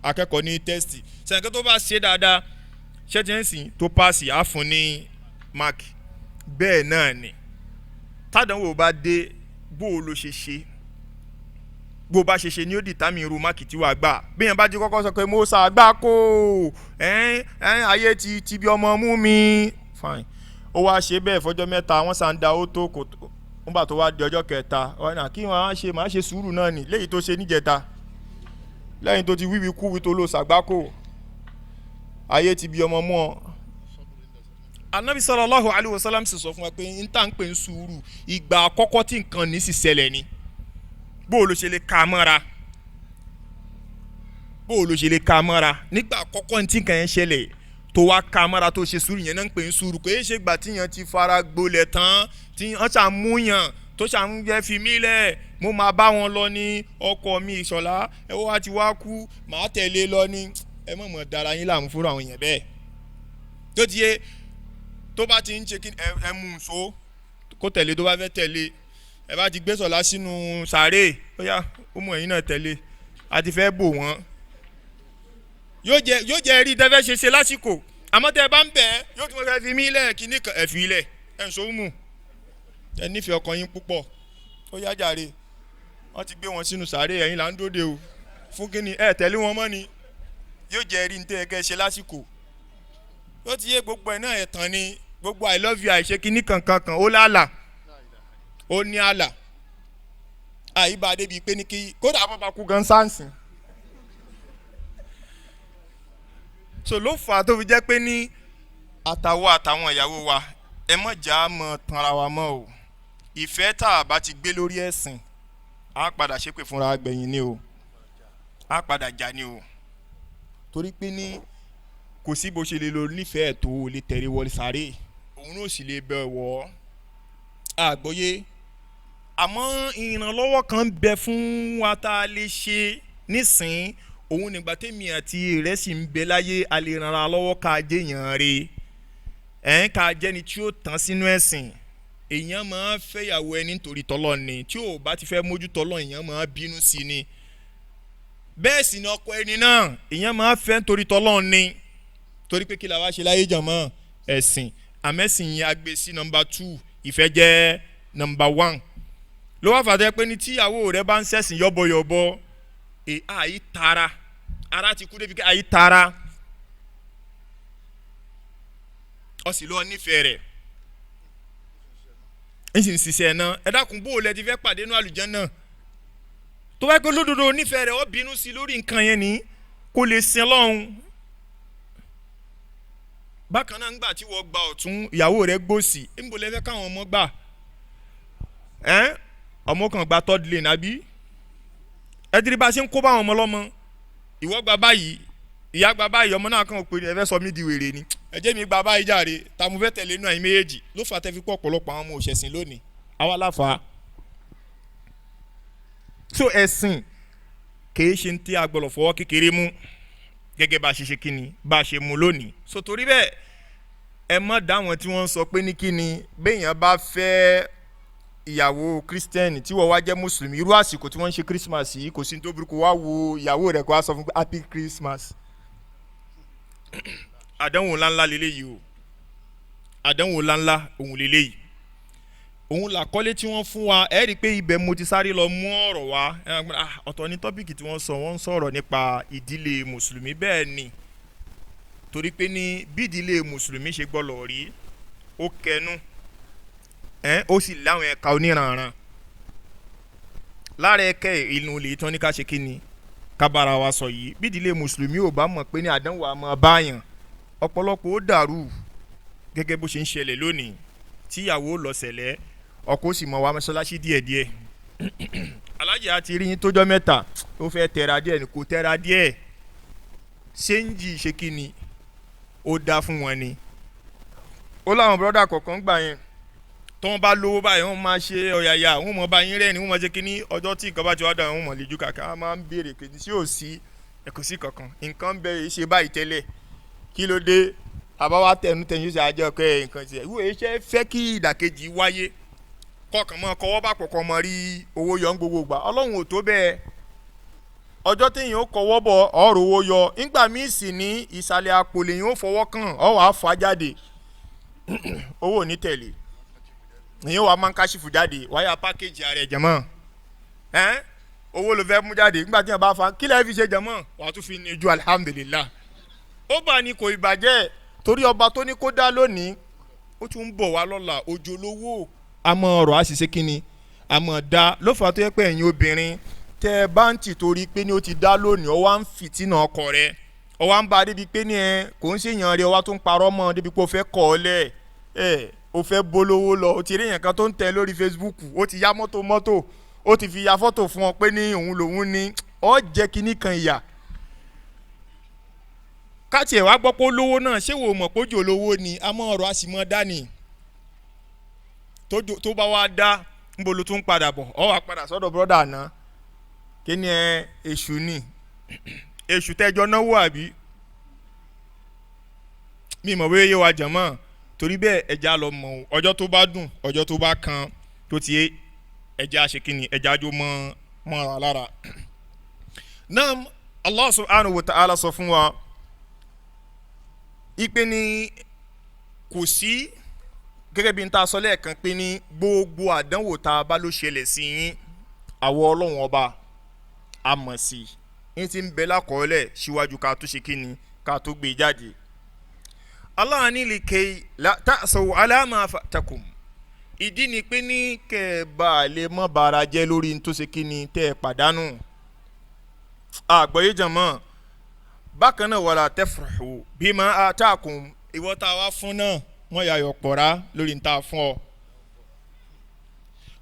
akẹ́kọ̀ọ́ ní tẹ́sítì sẹ́ńkẹ́ tó bá ṣe dáadáa ṣẹ́jẹ́nsì tó paasi á fún ní máàkì bẹ́ẹ̀ náà ni tádánwò bá dé bó o ló ṣe ṣe bó o bá ṣe ṣe ni ó dìtámì irú máàkì tí wàá gbà bí yẹn bá ti kọ́kọ́ sọ pé mo ṣàgbá kó ayé ti bí ọmọ mú mi fine ó wá ṣe bẹ́ẹ̀ fọjọ́ mẹ́ta wọ́n sàn da ó tó kò tó nígbà tó wá di ọjọ́ kẹta ọ̀nà kí wọ́n á ṣe máa ṣe sùúrù náà ni léyìí tó ṣe níjẹta lẹ́yìn tó ti wíwí kúwi tó lò ṣàgbákò ayé ti bí ọmọ mọ́ ọ. anabi sallallahu alayhi wa sallam sì sọ fún wa pé n tá n pè ń sùúrù ìgbà àkọ́kọ́ tí nǹkan ní sì ṣẹlẹ̀ ni bó o ló ṣe lè ka mọ́ra nígbà àkọ́kọ́ tí nǹkan yẹn ṣẹlẹ̀ tó wá ka mọ́ra tó ṣe sùúrù yẹn náà ń pè ń sùúrù kò yẹ ṣe gbà tíyan ti fara gbolẹ̀ tán tí wọ́n ṣàmúyàn tó ṣàmúyẹ fi mí lẹ̀ mo máa bá wọn lọ ní ọkọ mi ìṣọ̀lá ẹ wá ti wá kú màá tẹ̀lé lọ ní ẹ mọ̀ dára yín láàmú fúnra àwọn èèyàn bẹ́ẹ̀ tó ti yé tó bá ti ń ṣe kí ẹ mú un so kó tẹ̀lé tó bá fẹ́ tẹ̀lé ẹ bá ti gbé Ṣọlá sínú sàárè ó yá ó mú ẹ̀yin náà tẹ̀lé a ti fẹ́ bò wọ́n yóò jẹ́ rí tẹ́fẹ́ ṣe lásìkò àmọ́ tẹ́ ẹ bá ń bẹ̀ ẹ́ yóò tún fẹ́ fi mí lẹ̀ kíní kan ẹ̀ fi lẹ̀ ẹ̀ ń so mú ẹ nífẹ̀ẹ́ ọkàn yín púpọ̀ ó yá jàre wọ́n ti gbé wọn sínú sàárè ẹ̀yin là ń dóde o fún kíni ẹ̀ tẹ̀lé wọn mọ́ ni yóò jẹ́ rí tẹ́ ẹ kẹ́ ṣe lásìkò yóò ti yé gbogbo ẹ̀ náà ẹ̀ tán ni gbogbo I love you àìṣe kíní kankan kan ó lálà ó ní àlà àyíbá débi pé ní kí kódà bàbá kú gan sáǹsì. so ló fà á tó fi jẹ́ pé ní àtàwọn ìyàwó wa ẹ mọ̀ já mọ̀ tanra wa mọ́ o ìfẹ́ tá a bá ti gbé lórí ẹ̀sìn á padà ṣépè fúnra gbẹ̀yìn ni o á padà jà ni o torí pé ní kò sí bó ṣe lè lo nífẹ̀ẹ́ tó o lè tẹ̀lé wọlé sáré òun náà sì lè bẹ̀ wọ́ àgbọ́yé àmọ́ ìrànlọ́wọ́ kan bẹ fún wa tá a lè ṣe nísìn òun nígbà tèmi àti rẹ̀ sì ń bẹ láyé a lè ràn án lọ́wọ́ ká jẹ́yàn rẹ̀ ká jẹ́ni tí ó tán sínú ẹ̀sìn èèyàn máa fẹ́yàwó ẹni nítorí tọ́lọ́ ni tí ò bá ti fẹ́ mójú tọ́lọ́ èèyàn máa bínú sí ni bẹ́ẹ̀ sì ni ọkọ ẹni náà èèyàn máa fẹ́ nítorí tọ́lọ́ ni torí pé kí la wá ṣe láyé jàmọ́ ẹ̀sìn àmẹ́sìn yẹn á gbé sí nọmba 2 ìfẹ́ jẹ́ nọmba 1 ló wá fàtẹ́ pé ní tíyàwó rẹ bá ń ṣẹ̀sìn yọ́bọ̀yọ̀bọ̀ àyí tara ara ti kú débi kí àyí tara ọ sì lọ nífẹ̀ẹ́ rẹ̀ ń sì ń ṣiṣẹ́ náà ẹ dákun bó o lẹ ti fẹ́ pàdé inú àlùjánnà tó bá pẹ́ lódodo nífẹ̀ẹ́ rẹ̀ ọ bínú sí lórí nǹkan yẹn ní kó lè sin lọ́hùn bákan náà ńgbà tí wọ́n gba ọ̀tún ìyàwó rẹ̀ gbòsì ńbò lẹ́fẹ́ káwọn ọmọ gbà ọmọ kan gba third lane àbí ẹdiri bá ṣe ń kó bá àwọn ọmọ lọ́mọ ìwọ gba báyìí ìyá gba báyìí ọmọ náà kàn pé ẹ fẹ́ sọ mí di wèrè ni ẹ jẹ́ mi gba báyìí jàre ta mo fẹ́ tẹ̀lé inú àyín méjèèjì ló fà tẹ́ fi pọ̀ ọ̀pọ̀lọpọ̀ àwọn ọmọ òṣèṣin lónìí àwa láfa. so ẹ̀sìn kìí ṣe ń tí a gbọ́dọ̀ fọwọ́ kékeré mú gẹ́gẹ́ bá a ṣe ṣe kíni bá a ṣe mú lónìí. so torí bẹ́ẹ̀ ẹ má dá wọn tí wọ́n sọ pé ní kíni béèyàn bá fẹ́ ìyàwó kírísítẹ́nì tí wọ́n wá jẹ́ mùsùlùmí irú àsìkò tí wọ́n ń ṣe christmas yìí kò sí ní tó burúkú wá wo ìyàwó rẹ̀ kó wá sọ fún pé happy christmas. àdánwò ńláńlá lélẹ́yìí o àdánwò ńláńlá òun lélẹ́yìí òun làkọ́lé tí wọ́n fún wa ẹ rí i pé ibẹ̀ mo ti sáré lọ mú ọ̀rọ̀ wá ọ̀tọ̀ ní tọ́pìkì tí wọ́n ń sọ̀rọ̀ nípa ìdílé mùsùlùmí bẹ́ẹ̀ ni torí pé ní bí ìdílé mùsùlùmí ṣe gbọ́dọ̀ rí ó kẹnu ó sì láwọn ẹ̀ka oníranran lára ẹ̀kẹ́ inú ilé tán ní ká ṣe kí ni ká bára wa sọ yìí bí ìdílé mùsùlùmí ò bá mọ̀ pé ní àdánwò àmọ́ báyàn ọ̀pọ̀lọpọ̀ ó dàrú gẹ́gẹ́ bó ṣe ń ṣẹlẹ̀ lónìí tíyàwó lọ sẹ̀lẹ̀ ọkọ sì mọ̀ wá mọ́ṣáláṣí díẹ̀díẹ̀ alájẹ àti rí yín tójọ́ mẹ́ta ó fẹ́ tẹ̀ra díẹ̀ ni kò tẹ̀ra díẹ̀ ṣéǹjì ṣe kí ni ó dá fún wọn ni ó láwọn bọ́dà kọ̀ọ̀kan gbà yẹn tó wọn bá lówó báyìí wọn máa ṣe ọ̀yàyà wọn mọ̀ bá yín rẹ́ni wọn máa ṣe kí ní ọjọ́ tí nǹkan bá ti wá dà wọn mọ̀ lójú kàkà wọn máa ń béèrè pé tí ò sí ẹ̀kọ́ sí kankan nǹkan bẹ́ẹ̀ ṣe báyìí tẹ́lẹ̀ kí ló dé àbáwá tẹnu ṣe àjọ ọkọ ẹ̀ nǹkan ṣe ìwé iṣẹ́ fẹ́ kí ìdàkejì wáyé kọkàn mọ́ kọwọ́ bá pọ̀ kọ́ mọ́ rí owó yọ ń gbogbo gbà ọlọ́run ò tó bẹ́ẹ̀ ọjọ́ téèyàn ó kọwọ́ bọ̀ ọ̀rọ̀ owó yọ ńgbà míì sì ní ìsàlẹ̀ àpò lèyìn ó fọwọ́ kàn ọ̀ wàá fà jáde owó ò ní tẹ̀lé èyàn wàá máa ń káṣífù jáde wáyà pákéjì ààrẹ jẹ̀mọ́ owó ló fẹ́ mú jáde ńgbà tí wọ́n bá fa kí lẹ́ẹ̀ fi ṣe jẹ̀mọ́ wàá tún fi ní ju alihamudulilayi ó bá ní kò ìbàjẹ́ torí ọba tó ní kó dá lónìí ó tún ń bọ̀ wá lọ́la òjò lówó àmọ́ ọ̀rọ̀ àṣìṣe kínni àmọ́ dá ló fà tó yẹ pé ẹ̀yin obìnrin tẹ́ ẹ bá ń tì torí pé ní ó ti dá lónìí ọ wá ń fìtínà ọkọ rẹ ọ wá ń bá débi pé ní ẹ kò ń ṣèyàn rẹ ọ wá tó ń parọ́ mọ́ débi pé ó fẹ́ kọ́ ọ lẹ̀ ó fẹ́ bolówó lọ ó ti rí èèyàn kan tó ń tẹ lórí Facebook ó ti ya mọ́tò ó ti fi ya fọ́tò fún ọ pé ní òun lòun ní ọ jẹ́ kinní kan ìyà káàtì ẹ̀ wá gbọ́ pé olówó náà ṣé wò mọ̀ pójò olówó ni àmọ́ ọ̀rọ̀ a sì mọ́ dání tó bá wá dá níbo ló tún padà bọ̀ ọ wá padà sọ́dọ̀ brọ́dà àná kí ni èṣù ni èṣù tẹ́jọ́ náwó àbí mi mọ̀ wé yé wa jẹ̀mọ́ torí bẹ́ẹ̀ ẹja lọ mọ̀ ọjọ́ tó bá dùn ọjọ́ tó bá kan tó ti ẹja ṣe kí ni ẹja jó mọ́ ara lára náà Allah subhanahu wa ta'ala sọ fún wa ipe ni kò sí gẹ́gẹ́ bí n ta sọ lẹ́ẹ̀kan pé ní gbogbo àdánwò tá a bá ló ṣẹlẹ̀ sí yín àwọ ọlọ́run ọba a mọ̀ sí i ti ń bẹ lákọọ́lẹ̀ síwájú ká tó ṣe kíni ká tó gbé jáde. Allah ní likay la ta'saw ala ma fatakum ìdí ni pé ní kẹ́ ẹ bá lè mọ́ bara jẹ́ lórí n tó ṣe kíni tẹ́ ẹ pàdánù àgbọ̀yé jàmọ́ bákan náà wala tafrahu bima atakum ìwọ tá a wá fún náà wọ́n yà yọ̀ pọ̀ra lórí ń ta fún ọ.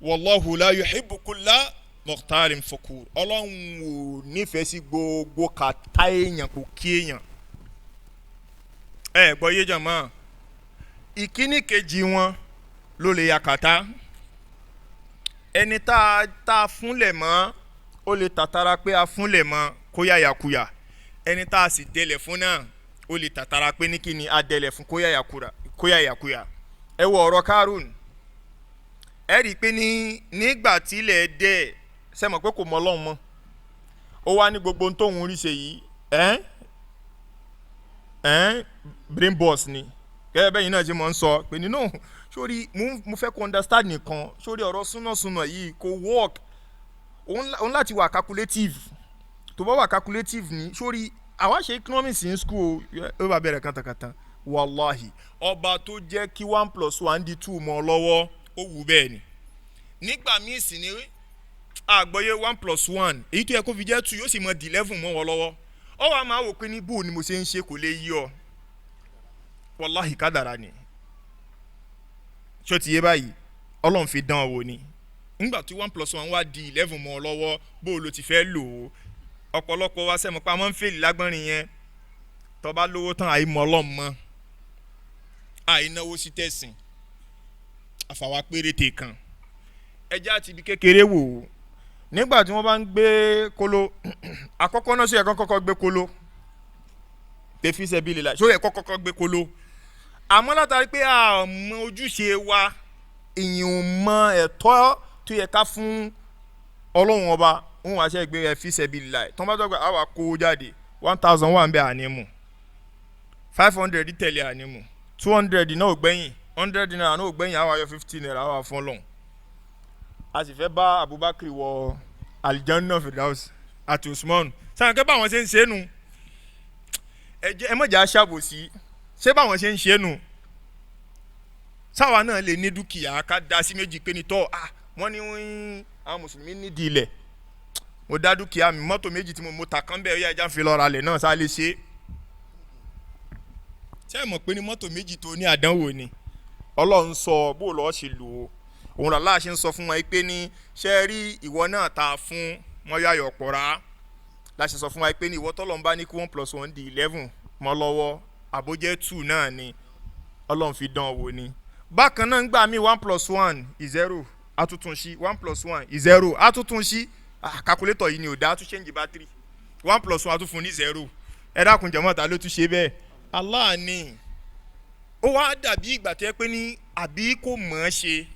wallahu la yuhibbu kulla mukhtalin fakur ọlọ́run ò nífẹ̀ẹ́ sí gbogbo kàtá èèyàn kò kí èèyàn. gbọ́ yé jàmọ́ ìkíní kejì wọn ló lè yà kàtá ẹni tá a fúnlẹ̀ mọ́ ó lè tàtàrà pé a fúnlẹ̀ mọ́ kó yà yàkuyà ẹni tá a sì délẹ̀ fún náà ó lè tàtàrà pé ní kíni a délẹ̀ fún kó yà yàkuyà ẹ wọ ọ̀rọ̀ Kárùn ẹ rí i pé nígbà tí ilẹ̀ dẹ̀ sẹ́mọ̀ pé kò mọ Ọlọ́run mọ́ ó wá ní gbogbo ohun tóun rí ṣe yìí brain boss ni gẹ́gẹ́ bẹ́yìn náà ṣe mọ̀ ń sọ pé nínú sórí mo fẹ́ kó understand nìkan sórí ọ̀rọ̀ súnà yìí kò work òun láti wà calculative tó bá wà calculative ni sórí àwa ṣe economics in school ó bá bẹ̀rẹ̀ kàtàkàtà wàláhì ọba tó jẹ́ kí 1+1 di 2 mọ́ lọ́wọ́ ó wù bẹ́ẹ̀ ni nígbà míì sì ni àgbọ́yé 1+1 èyí tó yẹ kó fi jẹ́ 2 yóò sì mọ di 11 mọ́ wọn lọ́wọ́ ọ wà máa wò pé ní bó ni mo ṣe ń ṣe kò lè yí ọ wàláhì kádàrá ni ṣó ti yé báyìí ọlọ́run fi dán ọ wò ni nígbà tí 1+1 wá di 11 mọ́ ọ lọ́wọ́ bó ló ti fẹ́ lò ó ọ̀pọ̀lọpọ̀ wa sẹ́mu pa máa ń fèlì lágbọ́nrin yẹn tó bá lówó tán àìmọ̀ ọlọ́mọ àìnáwó sí tẹ̀sìn àfàwà péréte kan ẹjẹ́ àti ibi kékeré wò ó nígbà tí wọ́n bá ń gbé kóló àkọ́kọ́ náà ṣe ẹ̀kọ́ kọ́kọ́ gbé kóló tẹ̀fí sẹ́bílì láì ṣó ẹ̀kọ́ kọ́kọ́ gbé kóló àmọ́ látàrí pé àmọ́ ojúṣe wa ìyẹn ò mọ ẹ̀tọ́ tó yẹ ká fún ọlọ́run ọba òun àṣẹ ìgbé ẹ̀fí sẹ́bílì láì tó ń bá dọ́gba àwa kó jáde 1000 wà ń bẹ ànímù 500 tẹ̀lé ànímù 200 náà ò gbẹ̀yìn 100 naira náà ò gbẹ̀yìn àwa yọ 50 naira àwa fún ọlọ́run a sì fẹ́ bá Abubakar wọ Aljanna Firdaus àti Usman sáyẹn kẹ́ báwọn ṣe ń ṣe nù ẹ mọ̀jà aṣàbòsí ṣé báwọn ṣe ń ṣe nù sáwa náà lè ní dúkìá ká da sí méjì pé ní tọ́ wọ́n ní àwọn mùsùlùmí nídìí ilẹ̀ mo dá dúkìá mi mọ́tò méjì tí mo ta kán bẹ́ẹ̀ yá ẹja ń fi lọ́ọ́ ra lẹ̀ náà sá lè ṣe ṣé ẹ mọ̀ pé ní mọ́tò méjì tó ní àdánwò ni Ọlọ́run sọ bó lọ́ọ́ ṣe lò ó òun làlá ṣe ń sọ fún wọn pé ní ṣe rí ìwọ náà ta fún mọ́yáyọ̀ pọ̀ra láṣẹ sọ fún wa pé ní ìwọ tọ́lọ́ ń bá ní kí 1+1 di 11 mọ́ lọ́wọ́ àbójẹ́ 2 náà ni Ọlọ́run fi dán wò ni bákan náà ń gbà mí 1+1 is 0 àtúntúnṣí 1+1 is 0 àtúntúnṣí calculator yìí ni ò dá tún change battery 1+1 àtúnfún ní 0 ẹ dákun jẹ̀mọ́ ta ló tún ṣe bẹ́ẹ̀ Allah ni ó wá dàbí ìgbà tẹ́ pé ní àbí kò mọ̀ ọ́ ṣe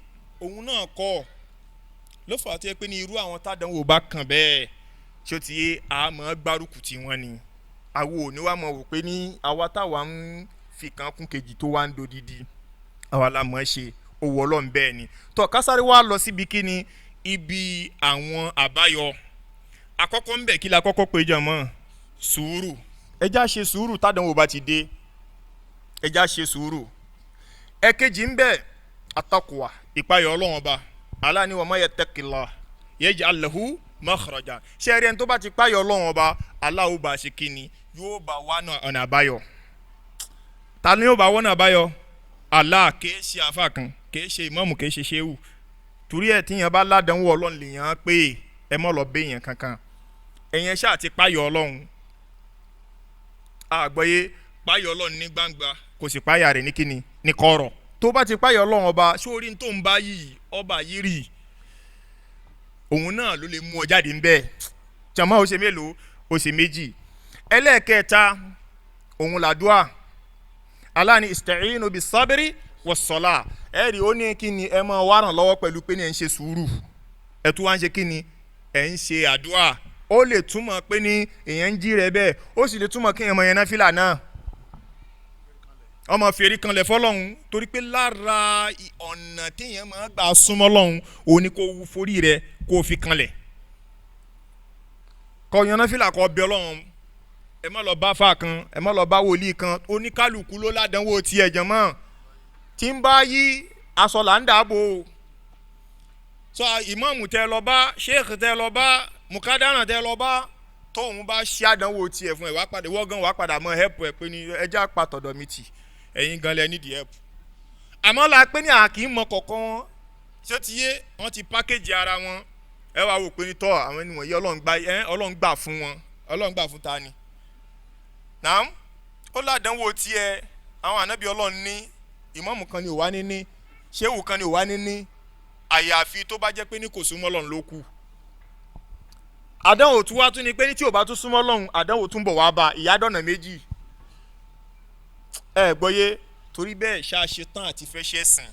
òun náà kọ́ ló fà á tẹ́ pé ní irú àwọn tádánwò bá kàn bẹ́ẹ̀ ṣé ó ti yé àmọ́ gbárùkù tí wọ́n ni àwo ò ní wá mọ̀ wò pé ní àwa táwa ń fi kan kún kejì tó wá ń dodidi àwa la mọ̀ ọ́ ṣe owó ọlọ́run bẹ́ẹ̀ ni tó kásáré wá lọ síbi kí ni ibi àwọn àbáyọ àkọ́kọ́ ń bẹ̀ kí la kọ́kọ́ pé jọmọ́ sùúrù ẹjá ṣe sùúrù tádánwò bá ti dé ẹjá ṣe sùúrù ẹ̀kejì ń bẹ̀ atakuwa ìpayọ̀ ọlọ́run ọba Allah ni wa ma yattaqillah yaj'al lahu makhraja ṣe ẹ̀rí ẹni tó bá ti payọ̀ ọlọ́run ọba Allah ó bá ṣe kíni yóò bá wá ọ̀nà àbáyọ ta ni yóò bá wọ́nà àbáyọ Allah kìí ṣe àfa kan kìí ṣe ìmáàmù kìí ṣe ṣéwù torí ẹ̀ tíyẹn bá ládàáwò ọlọ́run lèèyàn pé ẹ mọ́ lọ bẹ́ yẹn kankan ẹ̀yẹn ṣáà ti payọ̀ ọlọ́run àgbọ̀yé payọ̀ ọlọ́run ní gbangba kò sì payà rẹ̀ ní kíni ní kọ̀rọ̀ tó bá ti páyọ̀ ọlọ́run ọba sórí tó ń bá yìí ọba yìí rì òun náà ló lè mú ọ jáde ń bẹ́ẹ̀ jàmọ́ ó ṣe mélòó ó ṣe méjì ẹlẹ́ẹ̀kẹta òun làdúà Allah ní ista'inu bis sabri was salah ẹ̀rí ó ní kí ni ẹ máa wá ràn lọ́wọ́ pẹ̀lú pé ní ẹ̀ ń ṣe sùúrù ẹ̀ tún wá ń ṣe kí ni ẹ̀ ń ṣe àdúà ó lè túmọ̀ pé ní èèyàn ń jí rẹ bẹ́ẹ̀ ó sì lè túmọ̀ kí èèyàn mọ yẹn náfìlà náà ọmọ fèrè kan lẹ̀ fọlọ́hún torí pé lára ọ̀nà téèyàn máa gbà súnmọ́ lọ́hún òun ni kò wú forí rẹ kó o fi kanlẹ̀ kọ yan náfìlà kọ bẹ ọlọ́run ẹ má lọ bá fà kan ẹ má lọ bá wòlíì kan oníkálukú ló ládánwò tiẹ̀ jẹ̀mọ́ tí ń bá yí aṣọ là ń dàbò sọ ìmáàmù tẹ lọ bá sheikh tẹ lọ bá mukadana tẹ lọ bá tóun bá ṣe àdánwò tiẹ̀ fún ẹ wá padà wọ́gán wá padà mọ́ help ẹ pé ní ẹja pàtọ́dọ̀ mi tì ẹ̀yin gan lẹ nídìí help àmọ́ la pé ní àkì í mọ kọ̀ọ̀kan wọn ṣé ti yé wọ́n ti pákéjì ara wọn ẹ wá wò pé ní tọ́ àwọn ènìyàn yìí ọlọ́run gbà fún wọn ọlọ́run gbà fún ta ni nàám ó ládánwò tiẹ̀ àwọn ànábì ọlọ́run ní ìmáàmù kan ni ò wá níní ṣéwù kan ni ò wá níní àyàfi tó bá jẹ́ pé ní kò súnmọ́ ọlọ́run ló kù àdánwò tún wá tún ni pé ní tí ò bá tún súnmọ́ ọlọ́run àdánwò tún bọ̀ wá bá ìyádọ́nà méjì ẹ gbọ́yé torí bẹ́ẹ̀ ṣáà ṣe tán àti fẹ́ ṣe sìn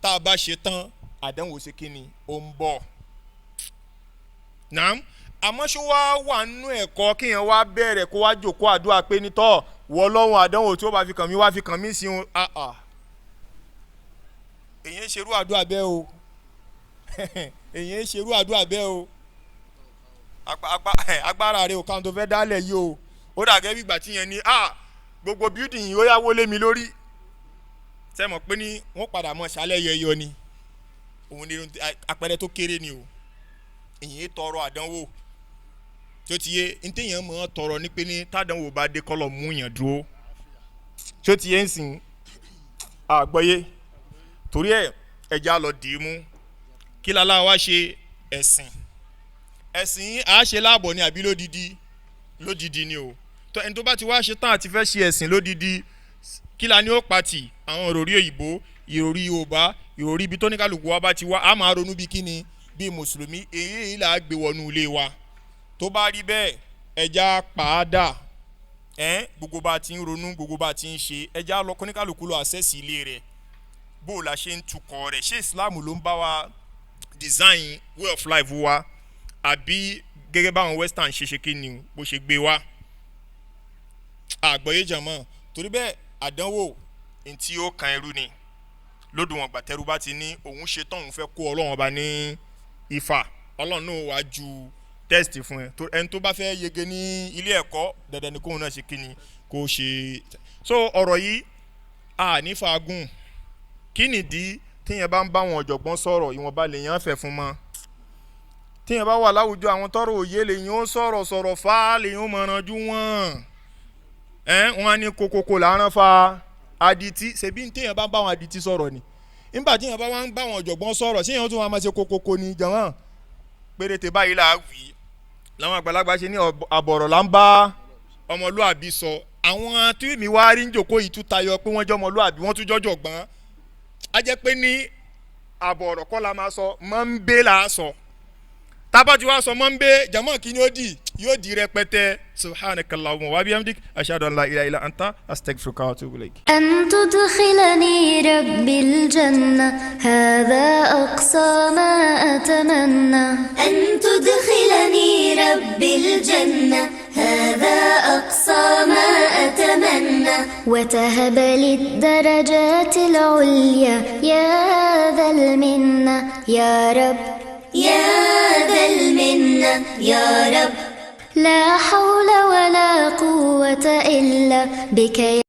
tá a bá ṣe tán àdánwò ṣe kí ni ó ń bọ̀ nàám àmọ́ ṣó wá wà nínú ẹ̀kọ́ kéèyàn wá bẹ̀rẹ̀ kó wá jòkó àdúrà pé nítọ́ wọ lọ́hùn àdánwò tí ó bá fi kàn mí wá fi kàn mí sí un èyí ń ṣerú àdúrà bẹ́ẹ̀ o èyí ń ṣerú àdúrà bẹ́ẹ̀ o agbára rẹ ò kàn tó fẹ́ dálẹ̀ yìí o ó dàgẹ́ bí ìgbà tí yẹn ni gbogbo building yìí ó yá wọlé mi lórí sẹ́mọ̀ pé ní wọ́n padà mọ̀ ṣálẹ̀ yẹyọ ni òun ni àpẹẹrẹ tó kéré ni o èyí tọrọ àdánwò tí ó ti yé ntẹ̀yàn mọ̀ ọ́ tọrọ ní pé ní tádánwò bá dé kọ́lọ̀ mú yàn dúró tí ó ti yé ń sìn àgbọ́yé torí ẹ̀ ẹja lọ dì í mú kí lálá wá ṣe ẹ̀sìn ẹ̀sìn á ṣe láàbọ̀ ni àbí lódìdí ni o tó ẹni tó bá ti wá ṣe tán àti fẹ́ ṣe ẹ̀sìn lódìdí kí la ní ó pàtì àwọn ìròrí òyìnbó ìròrí yorùbá ìròrí ibi tó ní kálukú wa bá ti wá á máa ronú bí kíni bí mùsùlùmí èyí là á gbé wọnú ilé wa tó bá rí bẹ́ẹ̀ ẹja pàádà gbogbo bá ti ń ronú gbogbo bá ti ń ṣe ẹja lọ ní kálukú lọ àṣẹ́sì ilé rẹ̀ bó la ṣe ń tukọ̀ rẹ̀ ṣé islam ló ń bá wa design way of life wa àbí gẹ́gẹ́ báwọn western ṣe kí ni bó ṣe gbé wa àgbọ̀yé jàmọ́ torí bẹ́ẹ̀ àdánwò ntí ó kan ẹrú ni lódò wọn gbàtẹ́rù bá ti ní òun ṣe tán òun fẹ́ kó ọlọ́run ọba ní ifá ọlọ́run náà wá ju test fún ẹ ẹni tó bá fẹ́ yege ní ilé ẹ̀kọ́ dandan ni kóun náà ṣe kí ni kó ṣe so ọ̀rọ̀ yìí ní fagún kí nìdí tíyẹn bá ń bá wọn ọ̀jọ̀gbọ́n sọ̀rọ̀ ìwọ̀nba lèèyàn fẹ́ fún mọ́ tíyẹn bá wà láwùjọ àwọn tọrọ òye lèèyàn ó sọ̀rọ̀ fá lèèyàn ó mọ̀rànjú wọn wọn á ní kokoko làárọ̀ fa adití ṣebí tíyẹn bá ń bá wọn adití sọ̀rọ̀ ni nígbà tíyẹn bá wọn ń bá wọn ọ̀jọ̀gbọ́n sọ̀rọ̀ síyẹn tún wọn máa ṣe kokoko ni jàmọ́ péréte báyìí là á wí làwọn àgbàlagbà ṣe ní àbọ̀rọ̀ là ń bá ọmọlúàbí sọ àwọn tí mi wá rí ń jòkó yìí tún tayọ pé wọ́n jẹ́ ọmọlúàbí wọ́n tún jọ́jọ̀ gbọ́n á jẹ́ pé ní àbọ̀rọ̀ kọ́ la máa sọ mọ́ ń bẹ́ là á sọ tábàtí wàá sọ mọ́ ń bẹ́ jàmọ́ kí ni yóò di rẹpẹtẹ subhanakallahumma wa bihamdik ashhadu an la ilaha illa anta astaghfiruka wa atubu ilayk. أن تدخلني ربي الجنة هذا أقصى ما أتمنى أن تدخلني ربي الجنة هذا أقصى ما أتمنى وتهب لي الدرجات العليا يا ذا المنة يا رب يا ذا المنة يا رب لا حول ولا قوة إلا بك